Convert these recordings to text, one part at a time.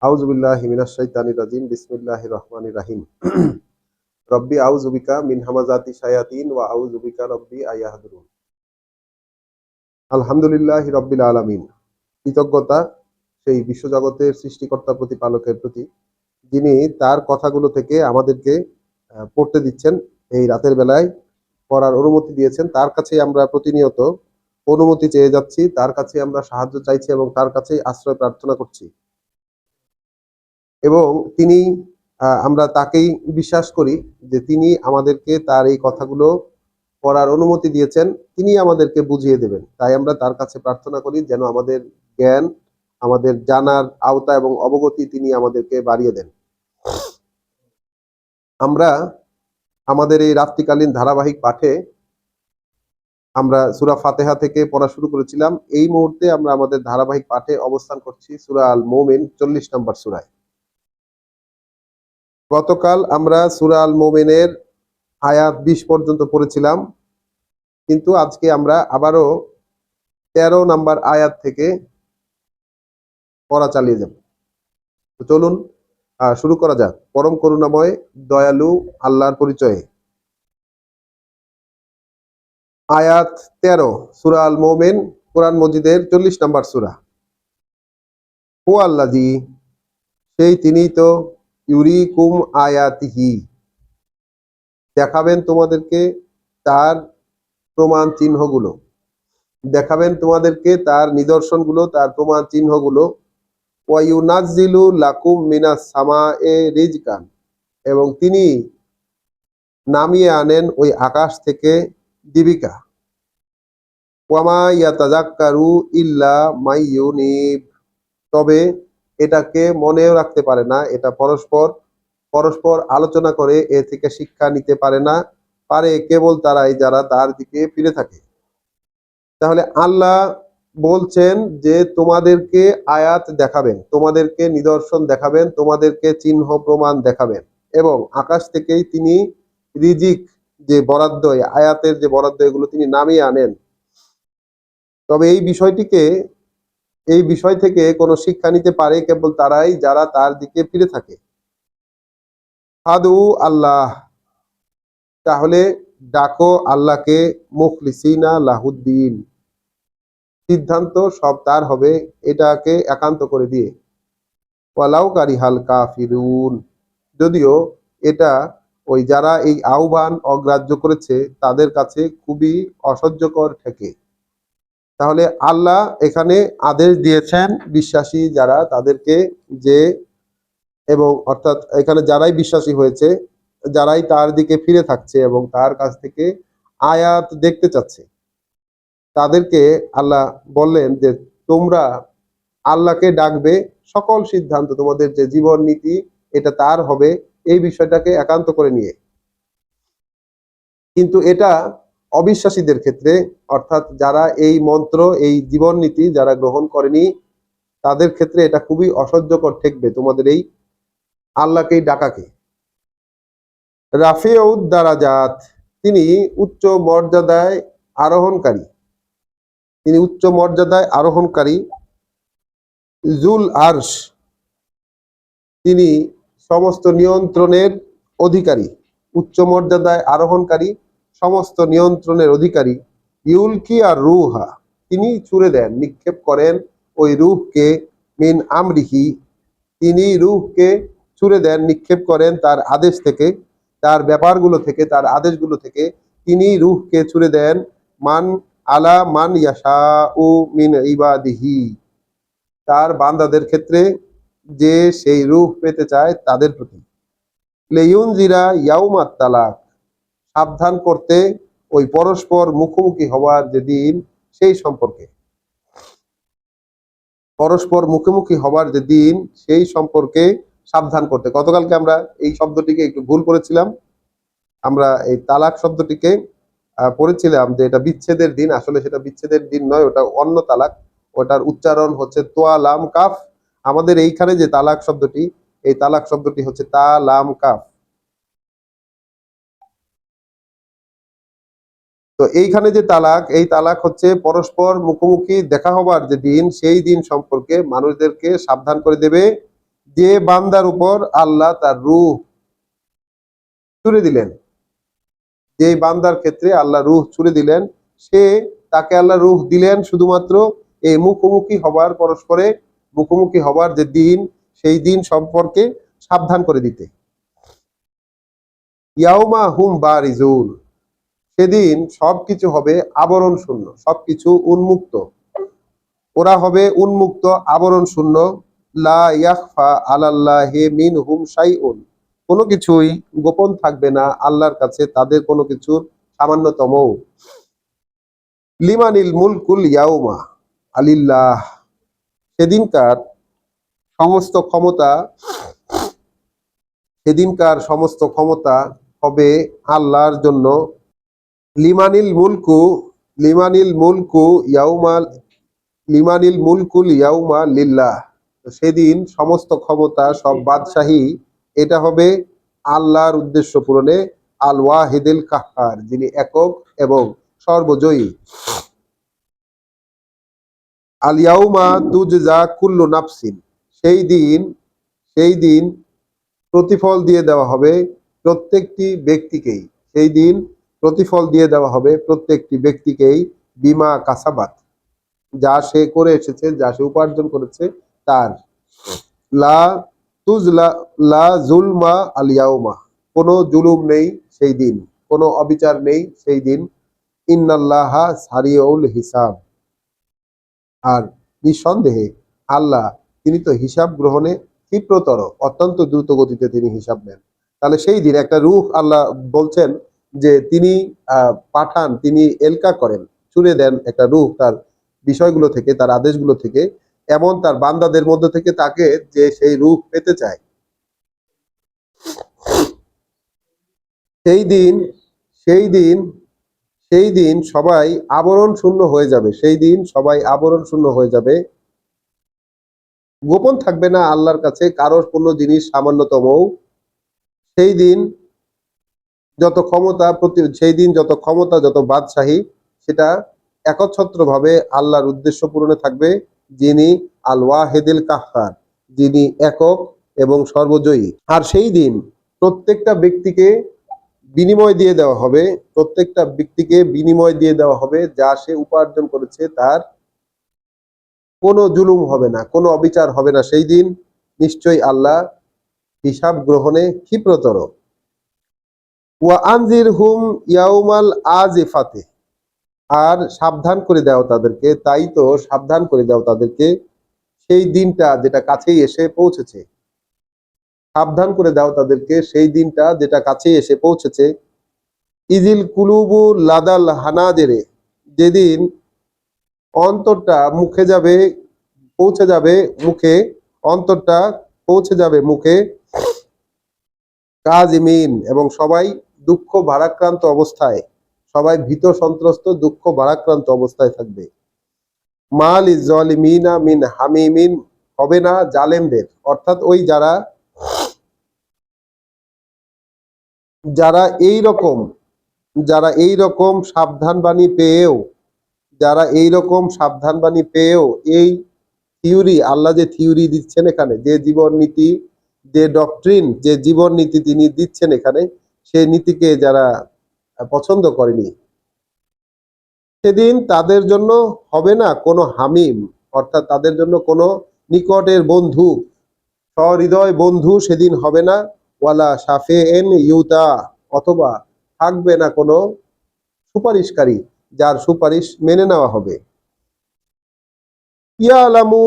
আউযু বিল্লাহি মিনাশ শাইতানির রাজিম। বিসমিল্লাহির রহমানির রহিম। রব্বি আউযু বিকা মিন হামাযাতি শায়াতিন ওয়া আউযু বিকা রব্বি আইয়াহদুরুন। আলহামদুলিল্লাহি রাব্বিল আলামিন। কৃতজ্ঞতা সেই বিশ্বজগতের সৃষ্টিকর্তা প্রতিপালকের প্রতি, যিনি তার কথাগুলো থেকে আমাদেরকে পড়তে দিচ্ছেন, এই রাতের বেলায় পড়ার অনুমতি দিয়েছেন। তার কাছেই আমরা প্রতিনিয়ত অনুমতি চেয়ে যাচ্ছি, তার কাছে আমরা সাহায্য চাইছি এবং তার কাছেই আশ্রয় প্রার্থনা করছি। এবং তিনি আমরা তাকেই বিশ্বাস করি যে তিনি আমাদেরকে তার এই কথাগুলো পড়ার অনুমতি দিয়েছেন, তিনি আমাদেরকে বুঝিয়ে দেবেন। তাই আমরা তার কাছে প্রার্থনা করি যেন আমাদের জ্ঞান, আমাদের জানার আওতা এবং অবগতি তিনি আমাদেরকে বাড়িয়ে দেন। আমরা আমাদের এই রাত্রিকালীন ধারাবাহিক পাঠে আমরা সূরা ফাতিহা থেকে পড়া শুরু করেছিলাম। এই মুহূর্তে আমরা আমাদের ধারাবাহিক পাঠে অবস্থান করছি সূরা আল মুমিন 40 নম্বর সূরায়। গতকাল আমরা সূরা আল মুমিনের আয়াত 20 পর্যন্ত পড়েছিলাম, কিন্তু আজকে আমরা আবারও 13 নাম্বার আয়াত থেকে পড়া চালিয়ে যাব। তো চলুন শুরু করা যাক। পরম করুণাময় দয়ালু আল্লাহর পরিচয়ে। আয়াত 13, সূরা আল মুমিন, কোরআন মজিদের 40 নাম্বার সূরা। হুয়া আল্লাযী, সেই তিনিই তো, ইউরিকুম আয়াতিহি, দেখাবেন তোমাদেরকে তার প্রমাণ চিহ্নগুলো, দেখাবেন তোমাদেরকে তার নিদর্শনগুলো, তার প্রমাণ চিহ্নগুলো। ওয়ায়ুনাজ্জিলু লাকুম মিনাস সামায়ে রিজকান, এবং তিনি নামিয়ে আনেন ওই আকাশ থেকে জীবিকা। ওয়ামা ইয়াতাযাক্কারু ইল্লা মাইয়ুনিব, তবে এটাকে মনেও রাখতে পারে না, এটা পরস্পর পরস্পর আলোচনা করে এ থেকে শিক্ষা নিতে পারে না, পারে কেবল তারাই যারা তার দিকে ফিরে থাকে। তাহলে আল্লাহ বলছেন যে তোমাদেরকে আয়াত দেখাবেন, তোমাদেরকে নিদর্শন দেখাবেন, তোমাদেরকে চিহ্ন প্রমাণ দেখাবেন, এবং আকাশ থেকেই তিনি রিজিক যে বরাদ্দ, আয়াতের যে বরাদ্দ, এগুলো তিনি নামিয়ে আনেন। তবে এই বিষয় থেকে কোনো শিক্ষা নিতে পারে কেবল তারাই যারা তার দিকে ফিরে থাকে। ফাদু আল্লাহ, তাহলে ডাকো আল্লাহকে, মুখলিসিনা লাহুদ্দিন, সিদ্ধান্ত সব তার হবে, এটাকে একান্ত করে দিয়ে। ওয়ালাউ কারিহাল কাফিরুন, যদিও এটা ওই যারা এই আহ্বান অগ্রাহ্য করেছে তাদের কাছে খুবই অসহ্যকর ঠেকে। তাহলে আল্লাহ এখানে আদেশ দিয়েছেন বিশ্বাসী যারা তাদেরকে, যে এবং অর্থাৎ এখানে যারাই বিশ্বাসী হয়েছে, যারাই তার দিকে ফিরে থাকছে এবং তার কাছ থেকে আয়াত দেখতে চাচ্ছে, তাদেরকে আল্লাহ বললেন যে তোমরা আল্লাহকে ডাকবে, সকল সিদ্ধান্ত তোমাদের যে জীবন নীতি এটা তার হবে, এই বিষয়টাকে একান্ত করে নিয়ে। কিন্তু এটা অবিশ্বাসীদের ক্ষেত্রে, অর্থাৎ যারা এই মন্ত্র, এই জীবন নীতি যারা গ্রহণ করেনি, তাদের ক্ষেত্রে এটা খুবই অসহ্যকর ঠেকবে, তোমাদের এই আল্লাহকেই ডাকাকে। রাফিউদ দারাজাত, তিনি উচ্চ মর্যাদায় আরোহণকারী, তিনি উচ্চ মর্যাদায় আরোহণকারী। জুল আরশ, তিনি সমস্ত নিয়ন্ত্রণের অধিকারী, উচ্চ মর্যাদায় আরোহণকারী, সমস্ত নিয়ন্ত্রণের অধিকারী। ইউলকি আর রুহা, তিনি ছুড়ে দেন, নিক্ষেপ করেন ওই রূহকে, মিন আমরিহি, তিনি রূহকে ছুড়ে দেন, নিক্ষেপ করেন তার আদেশ থেকে, তার ব্যাপারগুলো থেকে, তার আদেশগুলো থেকে তিনি রূহকে ছুড়ে দেন। মান আলা মান ইয়াশাউ মিন ইবাদিহি, তার বান্দাদের ক্ষেত্রে যে সেই রূহ পেতে চায় তাদের প্রতি। লেয়ুনজিরা ইয়াউমাত তালাক, সাবধান করতে ওই পরস্পর মুখোমুখি হওয়ার যে দিন, সেই সম্পর্কে, পরস্পর মুখোমুখি হবার যে দিন সেই সম্পর্কে সাবধান করতে। গতকালকে আমরা এই শব্দটিকে একটু ভুল করেছিলাম, আমরা এই তালাক শব্দটিকে পড়েছিলাম যে এটা বিচ্ছেদের দিন, আসলে সেটা বিচ্ছেদের দিন নয়, ওটা অন্য তালাক, ওটার উচ্চারণ হচ্ছে তোয়া লাম কাফ। আমাদের এইখানে যে তালাক শব্দটি, এই তালাক শব্দটি হচ্ছে তা লাম কাফ। তো এইখানে যে তালাক, এই তালাক হচ্ছে পরস্পর মুখোমুখি দেখা হবার যে দিন, সেই দিন সম্পর্কে মানুষদেরকে সাবধান করে দেবে যে বান্দার উপর আল্লাহ তার রূহ ছুড়ে দিলেন, যে বান্দার ক্ষেত্রে আল্লাহ রূহ ছুড়ে দিলেন, সে তাকে আল্লাহ রূহ দিলেন শুধুমাত্র এই মুখোমুখি হবার, পরস্পরে মুখোমুখি হবার যে দিন, সেই দিন সম্পর্কে সাবধান করে দিতে। ইয়াউমা হুম বারিজুন, সেদিন সবকিছু হবে আবরণ শূন্য, সবকিছু উন্মুক্ত, ওরা হবে উন্মুক্ত, আবরণ শূন্য। লা ইয়াখফা আলাল্লাহি মিনহুম শাইউন, কোনো কিছুই গোপন থাকবে না আল্লাহর কাছে, তাদের কোনো কিছুর সামান্যতম। লিমানিল মুলকুল ইয়াউমা আলিল্লাহ, সেদিনকার সমস্ত ক্ষমতা, সেদিনকার সমস্ত ক্ষমতা হবে আল্লাহর জন্য। লিমানিল মুলকু, লিমানিল মুলকু ইয়াউমা, লিমানিল মুলকুল ইয়াউমা লিল্লাহ, সেদিন সমস্ত ক্ষমতা, সব বাদশাহী, এটা হবে আল্লাহর উদ্দেশ্য পূরণে। আল ওয়াহিদুল কাহ্হার, যিনি একক এবং সর্বজয়ী। আল ইয়াউমা তুজজা কুল্লু নাফসিন, সেই দিন, সেই দিন প্রতিফল দিয়ে দেওয়া হবে প্রত্যেকটি ব্যক্তিকেই, সেই দিন প্রতিফল দিয়ে দেওয়া হবে প্রত্যেকটি ব্যক্তিকেই, বিমা কাসাবাত, যা সে করে এসেছে, যা সে উপার্জন করেছে তার। লা তুজলা লা জুলমা আল ইয়াউমা, কোনো জুলুম নেই সেই দিন, কোনো অবিচার নেই সেই দিন। ইন্নাল্লাহা সারিউল হিসাব, আর নিঃসন্দেহে আল্লাহ, তিনি তো হিসাব গ্রহণে ক্ষিপ্রতর, অত্যন্ত দ্রুত গতিতে তিনি হিসাব নেন। তাহলে সেই দিন একটা রূহ, আল্লাহ বলছেন যে তিনি পাঠান, তিনি এলকা করেন, ছুড়ে দেন একটা রূহ তার বিষয়গুলো থেকে, তার আদেশগুলো থেকে, এমন তার বান্দাদের মধ্যে থেকে তাকে যে সেই রূহ পেতে চায়। সেই দিন, সেই দিন, সেই দিন সবাই আবরণ শূন্য হয়ে যাবে, সেই দিন সবাই আবরণ শূন্য হয়ে যাবে, গোপন থাকবে না আল্লাহর কাছে কারোর কোনো জিনিস সামান্যতম। সেই দিন যত ক্ষমতা, সেই দিন যত ক্ষমতা, যত বাদশাহী, সেটা একচ্ছত্রভাবে আল্লাহর উদ্দেশ্য পূরণে থাকবে, যিনি আল ওয়াহিদুল কাহ্হার, যিনি একক এবং সর্বজয়ী। আর সেই দিন প্রত্যেকটা ব্যক্তিকে বিনিময় দিয়ে দেওয়া হবে, প্রত্যেকটা ব্যক্তিকে বিনিময় দিয়ে দেওয়া হবে যা সে উপার্জন করেছে, তার কোনো জুলুম হবে না, কোনো অবিচার হবে না সেই দিন। নিশ্চয়ই আল্লাহ হিসাব গ্রহণে ক্ষিপ্রতর। ওয়া আনজির হুম ইয়াউমাল আজিফাতে, আর সাবধান করে দাও তাদেরকে, তাই তো সাবধান করে দাও তাদেরকে সেই দিনটা যেটা কাছেই এসে পৌঁছেছে, সাবধান করে দাও তাদেরকে সেই দিনটা যেটা কাছেই এসে পৌঁছেছে। ইজিল কুলুবু লাদাল হানাজেরে, যেদিন অন্তরটা মুখে যাবে, পৌঁছে যাবে মুখে, অন্তরটা পৌঁছে যাবে মুখে। কাজিমিন, এবং সবাই দুঃখ ভারাক্রান্ত অবস্থায়, সবাই ভীত সন্ত্রস্ত, দুঃখ ভারাক্রান্ত অবস্থায় থাকবে। মাল ইজ্জালিমিনা মিন হামিমিন, হবে না জালেমদের, অর্থাৎ ওই যারা, যারা এই রকম, যারা এই রকম সাবধান বাণী পেয়েও, যারা এই রকম সাবধান বাণী পেয়েও এই থিওরি, আল্লাহ যে থিওরি দিচ্ছেন এখানে, যে জীবন নীতি, যে ডক্ট্রিন, যে জীবন নীতি তিনি দিচ্ছেন এখানে, সেই নীতিকে যারা পছন্দ করেনি, সেদিন তাদের জন্য হবে না কোনো হামিম, অর্থাৎ তাদের জন্য কোনো নিকটের বন্ধু, সহৃদয় বন্ধু সেদিন হবে না। ওয়ালা শাফে এন ইউতা, অথবা থাকবে না কোনো সুপারিশকারী যার সুপারিশ মেনে নেওয়া হবে। ইয়ালামু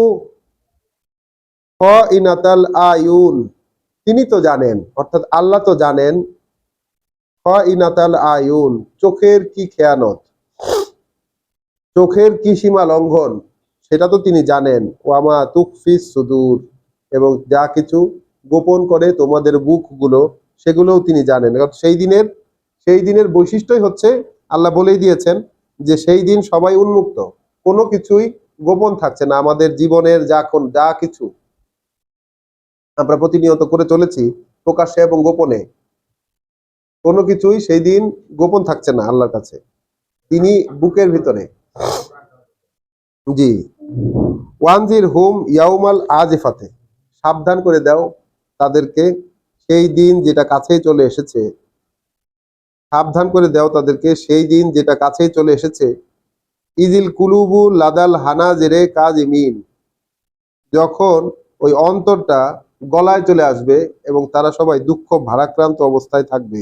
ইনাতাল আয়ুন, তিনি তো জানেন, অর্থাৎ আল্লাহ তো জানেন, ইনাতাল আয়ুন, চোখের কি খেয়ানত, চোখের কি সীমা লঙ্ঘন, সেটা তো তিনি জানেন। ওয়ামা তুকফিস সুদূর, এবং যা কিছু গোপন করে তোমাদের বুকগুলো, সেগুলোও তিনি জানেন। সেই দিনের, সেই দিনের বৈশিষ্ট্যই হচ্ছে, আল্লাহ বলেই দিয়েছেন যে সেই দিন সবাই উন্মুক্ত, কোনো কিছুই গোপন থাকছে না। আমাদের জীবনের যা কিছু আমরা প্রতিনিয়ত করে চলেছি, প্রকাশ্যে এবং গোপনে, কোনো কিছুই সেই দিন গোপন থাকছে না আল্লাহর কাছে, তিনি বুকের ভিতরে। জি, ওয়ানজির হুম ইয়াউমাল আজিফাতে, সাবধান করে দাও তাদেরকে সেই দিন যেটা কাছেই চলে এসেছে, সাবধান করে দাও তাদেরকে সেই দিন যেটা কাছেই চলে এসেছে। ইজিল কুলুবু লাদাল হানাজেরে কাজিমিন, যখন ওই অন্তরটা গলায় চলে আসবে এবং তারা সবাই দুঃখ ভারাক্রান্ত অবস্থায় থাকবে।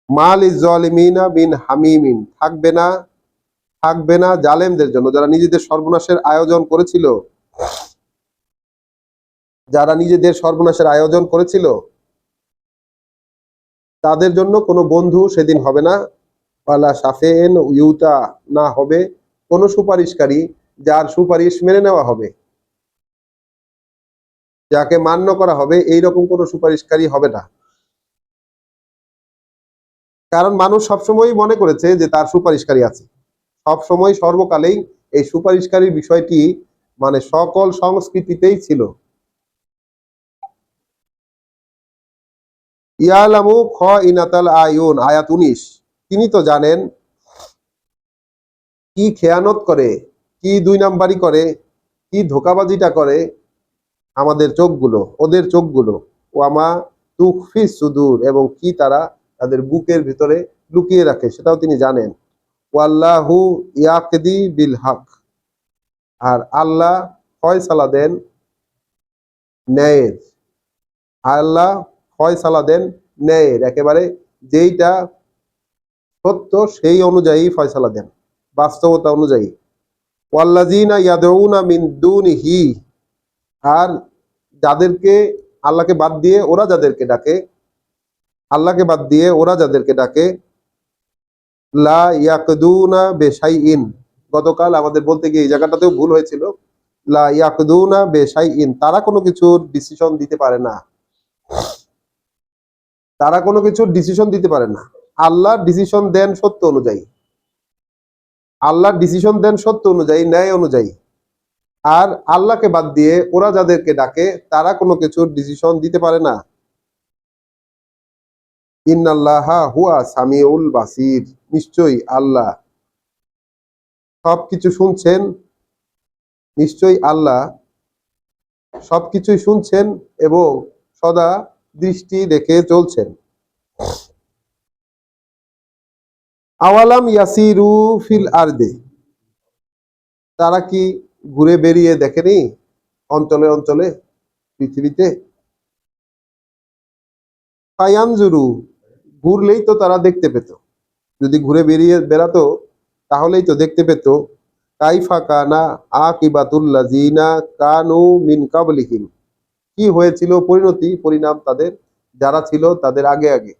মাল ইজ জালিমিনা বিন হামিমিন, থাকবে না জালেমদের জন্য, যারা নিজেদের সর্বনাশের আয়োজন করেছিল, তাদের জন্য কোনো বন্ধু সেদিন হবে না। ওয়ালা শাফেন ইউতা, না হবে কোনো সুপারিশকারী যার সুপারিশ মেনে নেওয়া হবে, যাকে মান্য করা হবে, এইরকম কোনো সুপারিশকারী হবে না। কারণ মানুষ সবসময় মনে করেছে যে তার সুপারিশকারী আছে, সবসময় সর্বকালেই এই সুপারিশকারীর বিষয়টি মানে সকল সংস্কৃতিতেই ছিল। ইয়ালামু খ ইনাতাল আয়ুন, আয়াত 19, তিনি তো জানেন কি খেয়ানত করে, কি দুই নাম্বারি করে, কি ধোকাবাজিটা করে আমাদের চোখগুলো, ওদের চোখগুলো। ওয়ামা তুখফি সুদূর, এবং কি তারা তাদের বুকের ভিতরে লুকিয়ে রাখে সেটাও তিনি জানেন। ওয়াল্লাহু ইয়াকদি বিল হক, আর আল্লাহ ফয়সালা দেন ন্যায়ের, আল্লাহ ফয়সালা দেন ন্যায়ের, একেবারে যেইটা সত্য সেই অনুযায়ী ফয়সালা দেন, বাস্তবতা অনুযায়ী। ওয়াল্লাযিনা ইয়াদউনা মিন দুনিহি, আর যাদেরকে আল্লাহকে বাদ দিয়ে ওরা যাদেরকে ডাকে, আল্লাহকে বাদ দিয়ে ওরা যাদেরকে ডাকে, লা ইয়াকদুনা বেশাইইন, গতকাল আমাদের বলতে গিয়ে এই জায়গাটাতেও ভুল হয়েছিল। লা ইয়াকদুনা বেশাইইন, তারা কোনো কিছুর ডিসিশন দিতে পারে না, তারা কোনো কিছুর ডিসিশন দিতে পারে না। আল্লাহ ডিসিশন দেন সত্য অনুযায়ী, আল্লাহ ডিসিশন দেন সত্য অনুযায়ী, ন্যায় অনুযায়ী। আর আল্লাহকে বাদ দিয়ে ওরা যাদেরকে ডাকে তারা কোনো কিছুর ডিসিশন দিতে পারে না। ইন্নাল্লাহা হুয়া সামিউল বাসির, নিশ্চয়ই আল্লাহ সবকিছু শুনছেন, নিশ্চয়ই আল্লাহ সবকিছুই শুনছেন এবং সদা দৃষ্টি রেখে চলছেন। আওয়ালাম ইয়াসিরু ফিল আরদে, তারা কি ঘুরে বেরিয়ে দেখেনি অঞ্চলে অঞ্চলে পৃথিবীতে? ফায়ানজুরু, ঘুরলেই তো তারা দেখতে পেত, যদি ঘুরে বেরিয়ে বেড়াতো তাহলেই তো দেখতে পেত। কাইফা কানা আকিবাতুল্লাযিনা কানু মিন কাবলিহিম, কি হয়েছিল পরিণাম তাদের যারা ছিল তাদের আগে আগে।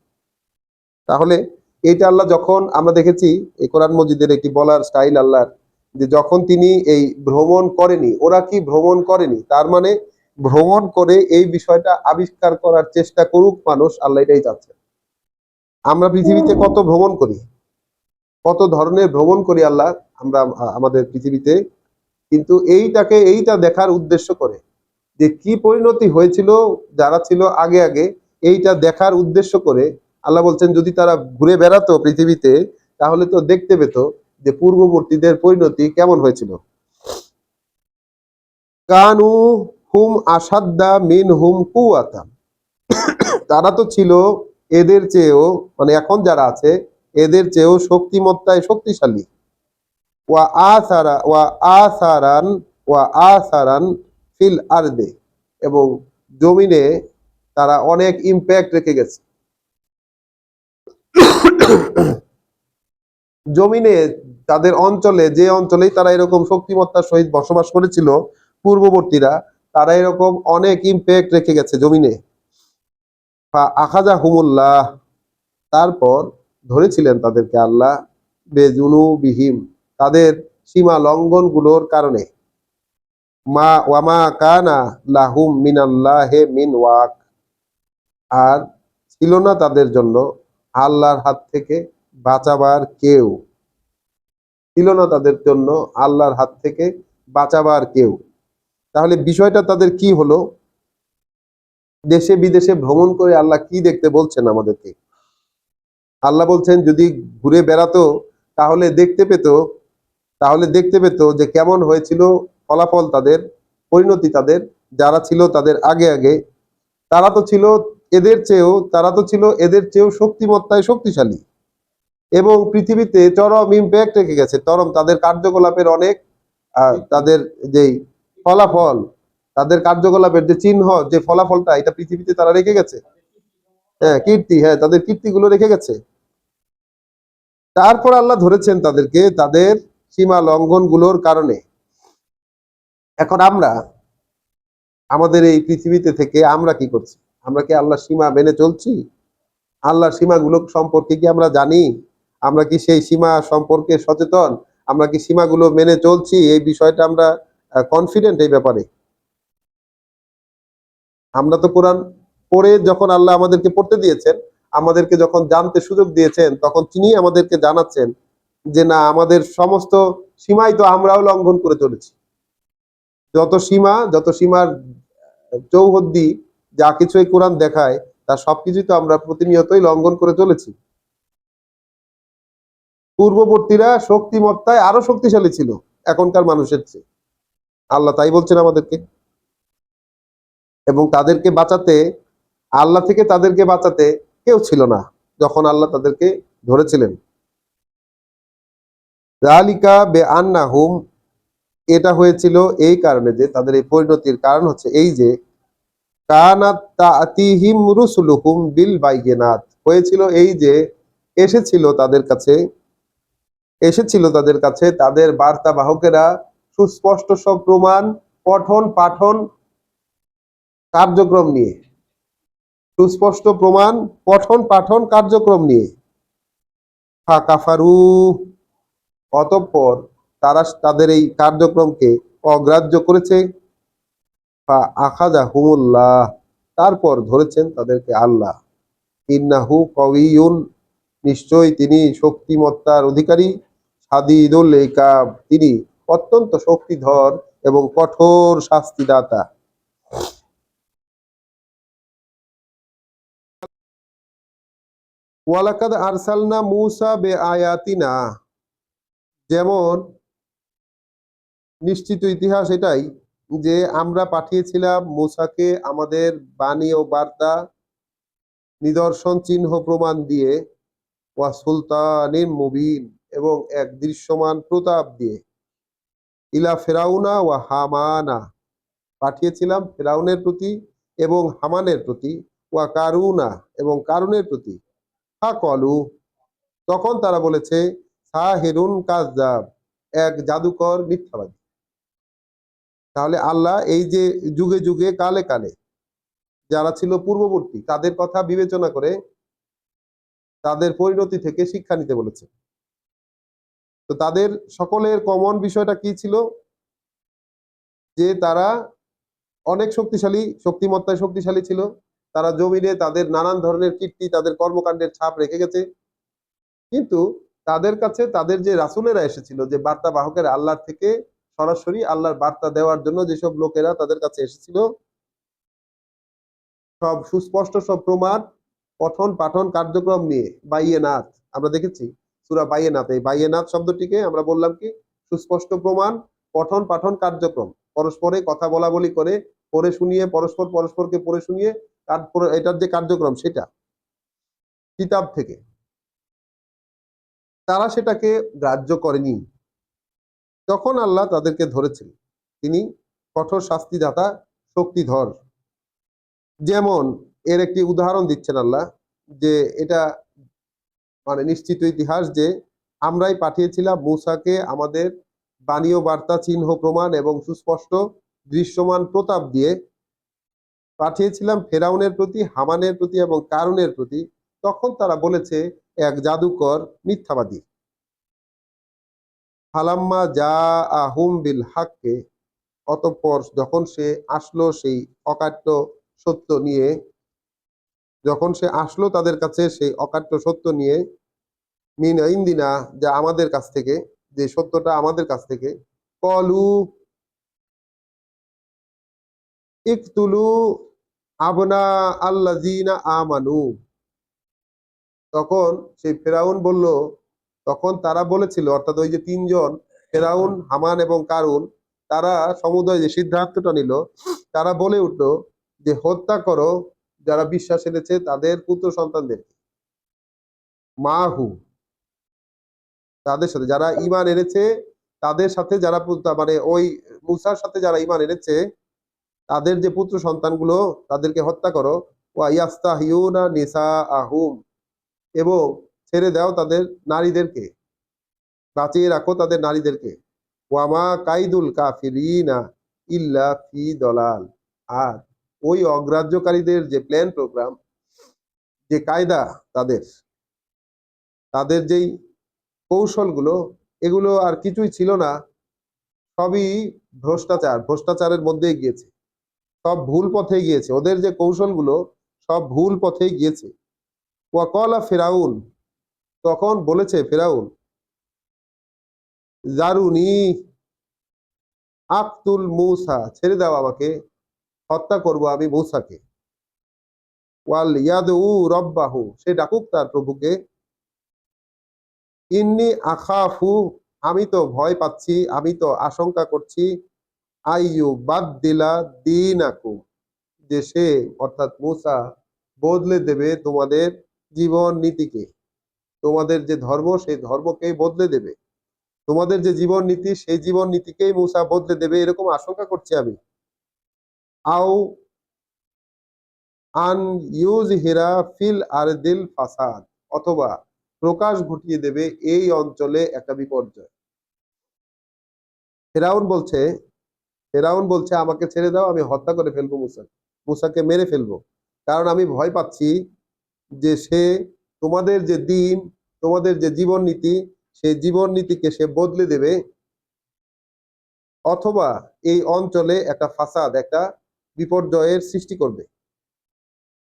তাহলে এইটা আল্লাহ, যখন আমরা দেখেছি এই কোরআন মজিদের একটি বলার স্টাইল আল্লাহর, যে যখন তিনি এই ভ্রমণ করেনি, ওরা কি ভ্রমণ করেনি, তার মানে ভ্রমণ করে এই বিষয়টা আবিষ্কার করার চেষ্টা করুক মানুষ, আল্লাহ এটাই চাচ্ছে। আমরা পৃথিবীতে কত ভ্রমণ করি, কত ধরনের ভ্রমণ করি আল্লাহ আমরা আমাদের পৃথিবীতে, কিন্তু এইটা দেখার উদ্দেশ্য করে যে কি পরিণতি হয়েছিল যারা ছিল আগে আগে, এইটা দেখার উদ্দেশ্য করে আল্লাহ বলছেন যদি তারা ঘুরে বেড়াতো পৃথিবীতে তাহলে তো দেখতে পেত যে পূর্ববর্তীদের পরিণতি কেমন হয়েছিল। কানু হুম আসাদ্দা মিন হুম কুয়াতা, তারা তো ছিল এদের চেয়েও, মানে এখন যারা আছে এদের চেয়েও শক্তিমত্তায় শক্তিশালী। ওয়া আসারান ওয়া আসারান ফিল আরদে, এবং জমিনে তারা অনেক ইম্প্যাক্ট রেখে গেছে। জমিনে তাদের অঞ্চলে, যে অঞ্চলেই তারা এরকম শক্তিমত্তার সহিত বসবাস করেছিল পূর্ববর্তীরা, তারা এরকম অনেক ইম্প্যাক্ট রেখে গেছে জমিনে। আখাজা হুমুল্লাহ, তারপর ধরেছিলেন তাদেরকে আল্লাহ বেজুনু বিহিম, তাদের সীমা লঙ্ঘন গুলোর কারণে। মা ওয়ামা কানা লাহুম মিনাল্লাহে মিন ওয়াক, আর ছিল না তাদের জন্য আল্লাহর হাত থেকে বাঁচাবার কেউ, ছিল না তাদের জন্য আল্লাহর হাত থেকে বাঁচাবার কেউ। তাহলে বিষয়টা তাদের কি হলো? দেশে বিদেশে ভ্রমণ করে আল্লাহ কি দেখতে বলছেন আমাদেরকে? আল্লাহ বলছেন যদি ঘুরে বেড়াতো তাহলে দেখতে পেত তাহলে দেখতে পেত যে কেমন হয়েছিল ফলাফল, তাদের পরিণতি, তাদের যারা ছিল তাদের আগে আগে, তারা তো ছিল এদের চেয়েও শক্তিমত্তায় শক্তিশালী, এবং পৃথিবীতে চরম ইম্প্যাক্ট রেখে গেছে, চরম তাদের কার্যকলাপের অনেক তাদের যেই ফলাফল, তাদের কার্যকলাপের যে চিহ্ন, যে ফলাফলটা, এটা পৃথিবীতে তারা রেখে গেছে। হ্যাঁ, কীর্তি, হ্যাঁ, তাদের কীর্তিগুলো রেখে গেছে। তারপর আল্লাহ ধরেছেন তাদেরকে তাদের সীমা লঙ্ঘন গুলোর কারণে। এখন আমরা আমাদের এই পৃথিবীতে থেকে আমরা কি করছি? আমরা কি আল্লাহর সীমা মেনে চলছি? আল্লাহর সীমাগুলো সম্পর্কে কি আমরা জানি? আমরা কি সেই সীমা সম্পর্কে সচেতন? আমরা কি সীমাগুলো মেনে চলছি? এই বিষয়টা আমরা কনফিডেন্ট এই ব্যাপারে? আমরা তো কোরআন পড়ে, যখন আল্লাহ আমাদেরকে পড়তে দিয়েছেন, আমাদেরকে যখন জানতে সুযোগ দিয়েছেন, তখন তিনি আমাদেরকে জানাচ্ছেন যে না, আমাদের সমস্ত সীমাই তো আমরাও লঙ্ঘন করে চলেছি। যত সীমার চৌহদ্দি, যা কিছু এই কোরআন দেখায়, তা সবকিছুই তো আমরা প্রতিনিয়তই লঙ্ঘন করে চলেছি। পূর্ববর্তীরা শক্তিমত্তায় আরো শক্তিশালী ছিল এখনকার মানুষের চেয়ে, আল্লাহ তাই বলছেন আমাদেরকে। এবং আল্লাহ থেকে তাদেরকে বাঁচাতে কেউ ছিল না যখন আল্লাহ তাদেরকে ধরেছিলেন। যালিকা বিআন্নাহুম, এটা হয়েছিল এই কারণে, যে তাদের এই পরিণতির কারণ হচ্ছে এই যে কানাত তাতিহিম রুসুলুহুম বিল বাইয়িনাত, হয়েছিল এই যে এসেছিল তাদের কাছে তাদের বার্তা বাহকেরা সুস্পষ্ট সব প্রমাণ, পঠন পাঠন কার্যক্রম নিয়ে, সুস্পষ্ট প্রমাণ, পঠন পাঠন কার্যক্রম নিয়ে। ফাকাফারু, অতঃপর তারা তাদের এই কার্যক্রমকে অগ্রাহ্য করেছে। আখাযাহুমুল্লাহ, তারপর ধরেছেন তাদেরকে আল্লাহ। ইন্নাহু কওয়িয়ুন, নিশ্চয় তিনি শক্তিমত্তার অধিকারী। শাদীদুল ইকাব, তিনি অত্যন্ত শক্তিধর এবং কঠোর শাস্তিদাতা। ওয়ালাকাদ আরসালনা মূসা বিআয়াতিনা, যেমন নিশ্চিত ইতিহাস এটাই যে আমরা পাঠিয়েছিলাম মূসাকে আমাদের বাণী ও বার্তা, নিদর্শন চিহ্ন প্রমাণ দিয়ে, ওয়া সুলতানিন মুবিন, এবং এক দৃশ্যমান প্রতাপ দিয়ে, ইলা ফেরাউনা ওয়া হামানা, পাঠিয়েছিলাম ফেরাউনের প্রতি এবং হামানের প্রতি, ওয়া কারুনা, এবং কারুনের প্রতি। ফাকালু, তখন তারা বলেছে সাহিরুন কাযযাব, এক জাদুকর মিথ্যাবাদী। তাহলে আল্লাহ এই যে যুগে যুগে কালে কালে যারা ছিল পূর্ববর্তী, তাদের কথা বিবেচনা করে তাদের পরিণতি থেকে শিক্ষা নিতে বলেছে। তো তাদের সকলের কমন বিষয়টা কি ছিল? যে তারা অনেক শক্তিশালী, শক্তিমত্তায় শক্তিশালী ছিল। তারা জমিনে তাদের নানান ধরনের কীর্তি, তাদের কর্মকাণ্ডের ছাপ রেখে গেছে। কিন্তু তাদের কাছে তাদের যে রাসূলেরা এসেছিল, যে বার্তা বাহকের, আল্লাহর থেকে সরাসরি আল্লাহর বার্তা দেওয়ার জন্য যেসব লোকেরা তাদের কাছে এসেছিল, সব সুস্পষ্ট সব প্রমাণ, পঠন পাঠন কার্যক্রম নিয়ে, বাইয়েনাত, আমরা দেখেছি সূরা বাইয়েনাত, এই বাইয়েনাত শব্দটিকে আমরা বললাম কি, সুস্পষ্ট প্রমাণ, পঠন পাঠন কার্যক্রম, পরস্পরে কথা বলা বলি করে, পড়ে শুনিয়ে, পরস্পরকে পড়ে শুনিয়ে, তারপর এটার যে কার্যক্রম, সেটা কিতাব থেকে, তারা সেটাকে গ্রাহ্য করেনি। তখন আল্লাহ তাদেরকে ধরেছেন, তিনি কঠোর শাস্তিদাতা, শক্তিধর। যেমন এর একটি উদাহরণ দিচ্ছেন আল্লাহ, যে এটা মানে নিশ্চিত ইতিহাস যে আমরাই পাঠিয়েছিলাম মূসাকে আমাদের বাণী ও বার্তা, চিহ্ন প্রমাণ এবং সুস্পষ্ট দৃশ্যমান প্রতাপ দিয়ে, পাঠিয়েছিলাম ফেরাউনের প্রতি, হামানের প্রতি এবং কারুনের প্রতি। তখন তারা বলেছে এক জাদুকর মিথ্যাবাদী। ফালাম্মা যা আহুম বিল হাক্কে, অতঃপর যখন সে আসলো সেই অকাট্য সত্য নিয়ে, যখন সে আসলো তাদের কাছে সেই অকাট্য সত্য নিয়ে, মিন ইন্দিনা, যা আমাদের কাছ থেকে, যে সত্যটা আমাদের কাছ থেকে, কলু ইকতুলু আবনা আল্লাযিনা আমানু, তখন সেই ফেরাউন বলল, তখন তারা বলেছিল, অর্থাৎ ওই যে তিনজন ফেরাউন, হামান এবং কারুন তারা সমুদয় যে সিদ্ধান্তটা নিল, তারা বলে উঠলো যে হত্যা করো যারা বিশ্বাস এনেছে তাদের পুত্র সন্তানদের, মাহু, তাদের সাথে যারা ঈমান এনেছে, তাদের সাথে যারা মানে ওই মূসার সাথে যারা ঈমান এনেছে তাদের যে পুত্র সন্তানগুলো তাদেরকে হত্যা করো। ওয়া ইয়াস্তাহিয়ুনা নিসাআহুম, এবং ছেড়ে দাও তাদের নারীদেরকে, বাঁচিয়ে রাখো তাদের নারীদেরকে। ওয়ামা কাইদুল কাফিরিনা ইল্লা ফি দলাল, আর ওই অগ্রাহ্যকারীদের যে প্ল্যান প্রোগ্রাম, যে কায়দা, তাদের তাদের যেই কৌশলগুলো, এগুলো আর কিছুই ছিল না, সবই ভ্রষ্টাচার, ভ্রষ্টাচারের মধ্যেই গিয়েছে, সব ভুল পথে গিয়েছে, ওদের যে কৌশলগুলো সব ভুল পথেই গিয়েছে। ওয়াকলা ফেরাউন, তখন বলেছে ফেরাউন, জারুনি আক্তুল মূসা, ছেড়ে দাও আমাকে, হত্যা করব আমি মূসাকে। ওয়াল ইয়াদউ রব্বাহু, সে ডাকুক তার প্রভুকে। ইন্নি আখাফু, আমি তো ভয় পাচ্ছি, আমি তো আশঙ্কা করছি, আইয়ু বাদদিলা দীনাকুম, যে সে অর্থাৎ মূসা বদলে দেবে তোমাদের জীবন নীতিকে, তোমাদের যে ধর্ম সেই ধর্মকে বদলে দেবে, তোমাদের যে জীবন নীতি সেই জীবন নীতিকেই মূসা বদলে দেবে, এরকম আশঙ্কা করছি আমি। আও আন ইউজ হিরা ফিল আরদিল ফাসাদ, অথবা প্রকাশ ঘটিয়ে দেবে এই অঞ্চলে একটা বিপর্যয়। ফেরাউন বলছে, ফেরাউন বলছে আমাকে ছেড়ে দাও, আমি হত্যা করে ফেলবো মূসাকে মেরে ফেলবো, কারণ আমি ভয় পাচ্ছি যে সে তোমাদের যে দিন, তোমাদের যে জীবন নীতি, সেই জীবন নীতিকে সে বদলে দেবে, অথবা এই অঞ্চলে একটা ফাসাদ, একটা বিপর্যয়ের সৃষ্টি করবে।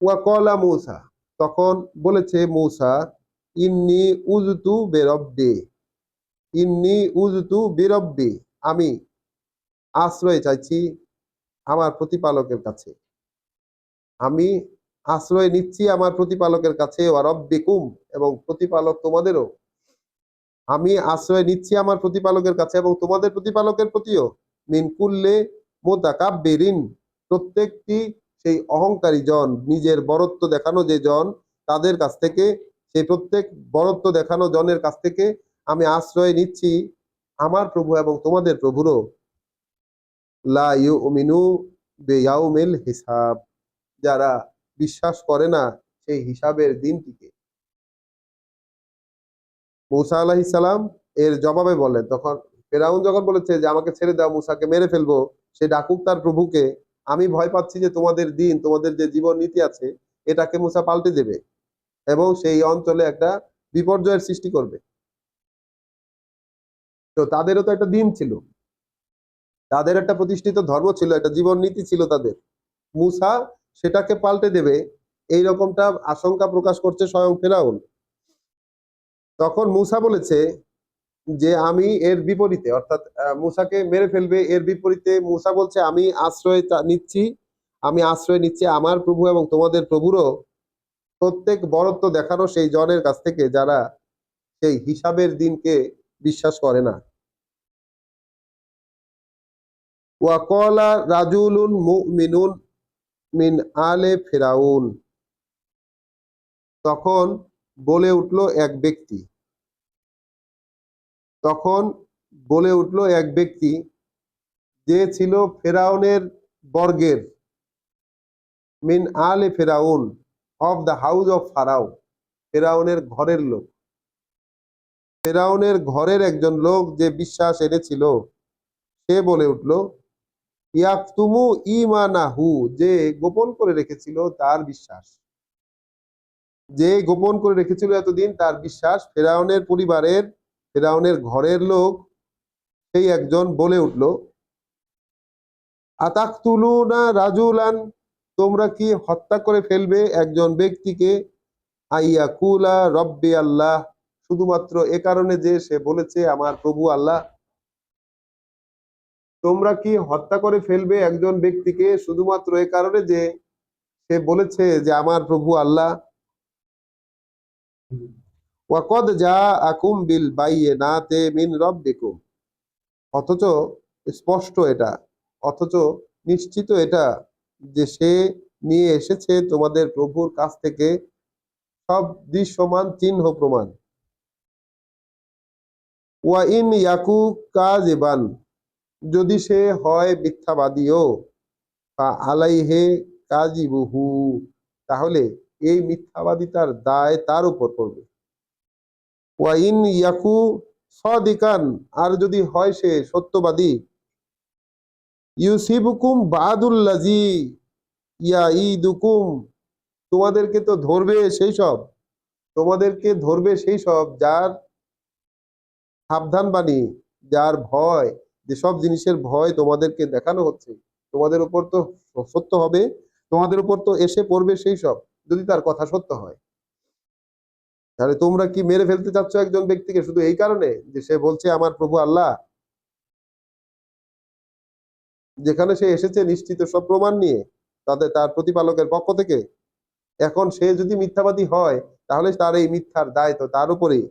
ওয়াকলা মূসা, তখন বলেছে মূসা, ইন্নি উযতু বিরব্বি, ইন্নি উযতু বিরব্বি, আমি আশ্রয় চাইছি আমার প্রতিপালকের কাছে, আমি আশ্রয় নিচ্ছি আমার প্রতিপালকের কাছে, ওয়া রব্বিকুম, এবং প্রতিপালক তোমাদেরও, আমি আশ্রয় নিচ্ছি আমার প্রতিপালকের কাছে এবং তোমাদের প্রতিপালকের প্রতিও, মিন কুল্লে মুতাকাব্বিরিন, প্রত্যেকটি সেই অহংকারী জন, নিজের বরত্ব দেখানো যে জন, তাদের কাছ থেকে, সেই প্রত্যেক বরত্ব দেখানো জনের কাছ থেকে আমি আশ্রয় নিচ্ছি আমার প্রভু এবং তোমাদের প্রভুরও। লা ইউমিনু বিয়াউমিল হিসাব, যারা বিশ্বাস করে না সেই হিসাবের দিনটিকে। মূসা আলাইহিস সালাম এর জবাবে বলেন, তখন ফেরাউন যখন বলেছে যে আমাকে ছেড়ে দাও, মূসাকে মেরে ফেলবো, সে ডাকুক তার প্রভুকে, আমি ভয় পাচ্ছি যে তোমাদের দিন, তোমাদের যে জীবন নীতি আছে এটাকে মূসা পাল্টে দেবে এবং সেই অঞ্চলে একটা বিপর্যয়ের সৃষ্টি করবে। তো তাদেরও তো একটা দিন ছিল, তাদের একটা প্রতিষ্ঠিত ধর্ম ছিল, একটা জীবন নীতি ছিল তাদের, মূসা সেটাকে পাল্টে দেবে, এই রকমটা আশঙ্কা প্রকাশ করছে স্বয়ং ফেরাউন। তখন মূসা বলেছে যে আমি এর বিপরীতে, অর্থাৎ মূসাকে মেরে ফেলবে, এর বিপরীতে মূসা বলছে আমি আশ্রয় নিচ্ছি, আমি আশ্রয় নিচ্ছি আমার প্রভু এবং তোমাদের প্রভুরও প্রত্যেক বরত্ব দেখানো সেই জনের কাছ থেকে যারা সেই হিসাবের দিনকে বিশ্বাস করে না। ওয়াকলা রাজুলুন মুমিনুন মিন আলে ফিরাউন, তখন বলে উঠলো এক ব্যক্তি, তখন বলে উঠলো এক ব্যক্তি যে ছিল ফেরাউনের বর্গের, মিন আলে ফেরাউন, of the house of pharaoh, ফেরাউনের ঘরের লোক, ফেরাউনের ঘরের একজন লোক যে বিশ্বাস এনেছিল, সে বলে উঠল, ইয়াকতুমু ঈমানাহু, যে গোপন করে রেখেছিল তার বিশ্বাস, যে গোপন করে রেখেছিল এতদিন তার বিশ্বাস, ফেরাউনের পরিবারের, ফেরাউনের ঘরের লোক, সেই একজন বলে উঠল, আতাকতুলুনা রাজুলান, তোমরা কি হত্যা করে ফেলবে একজন ব্যক্তিকে, আইয়াকুলা রব্বি আল্লাহ, শুধুমাত্র এ কারণে যে সে বলেছে আমার প্রভু আল্লাহ। তোমরা কি হত্যা করে ফেলবে একজন ব্যক্তিকে শুধুমাত্র এ কারণে যে সে বলেছে যে আমার প্রভু আল্লাহ। ওয়াকদ জাআকুম বিল বাইয়িনাতি মিন রাব্বিকুম, অথচ স্পষ্ট এটা, অথচ নিশ্চিত এটা যে সে নিয়ে এসেছে তোমাদের প্রভুর কাছ থেকে সব দৃশ্যমান চিহ্ন প্রমাণ। ওয়া ইন ইয়াকু কাযিবান, যদি সে হয় মিথ্যাবাদীও, ফা আলাইহে কাযিবুহু, তাহলে এই মিথ্যাবাদিতার দায় তার উপর পড়বে। ওয়া ইন ইয়াকু সাদিকান, আর যদি হয় সে সত্যবাদী, ইউসিবুকুম বাদুল্লাজি ইয়াইদুকুম, তোমাদেরকে তো ধরবে সেই সব, তোমাদেরকে ধরবে সেই সব যার সাবধান বাণী, যার ভয়, যেসব জিনিসের ভয় তোমাদেরকে দেখানো হচ্ছে তোমাদের উপর তো সত্য হবে, তোমাদের উপর তো এসে পড়বে সেই সব, যদি তার কথা সত্য হয়। তাহলে তোমরা কি মেরে ফেলতে চাচ্ছ একজন ব্যক্তিকে শুধু এই কারণে যে সে বলছে আমার প্রভু আল্লাহ, যেখানে সে এসেছে নিশ্চিত সব প্রমাণ নিয়ে তার প্রতিপালকের পক্ষ থেকে। এখন সে যদি মিথ্যাবাদী হয় তাহলে তার এই মিথ্যার দায় তো তার উপরেই।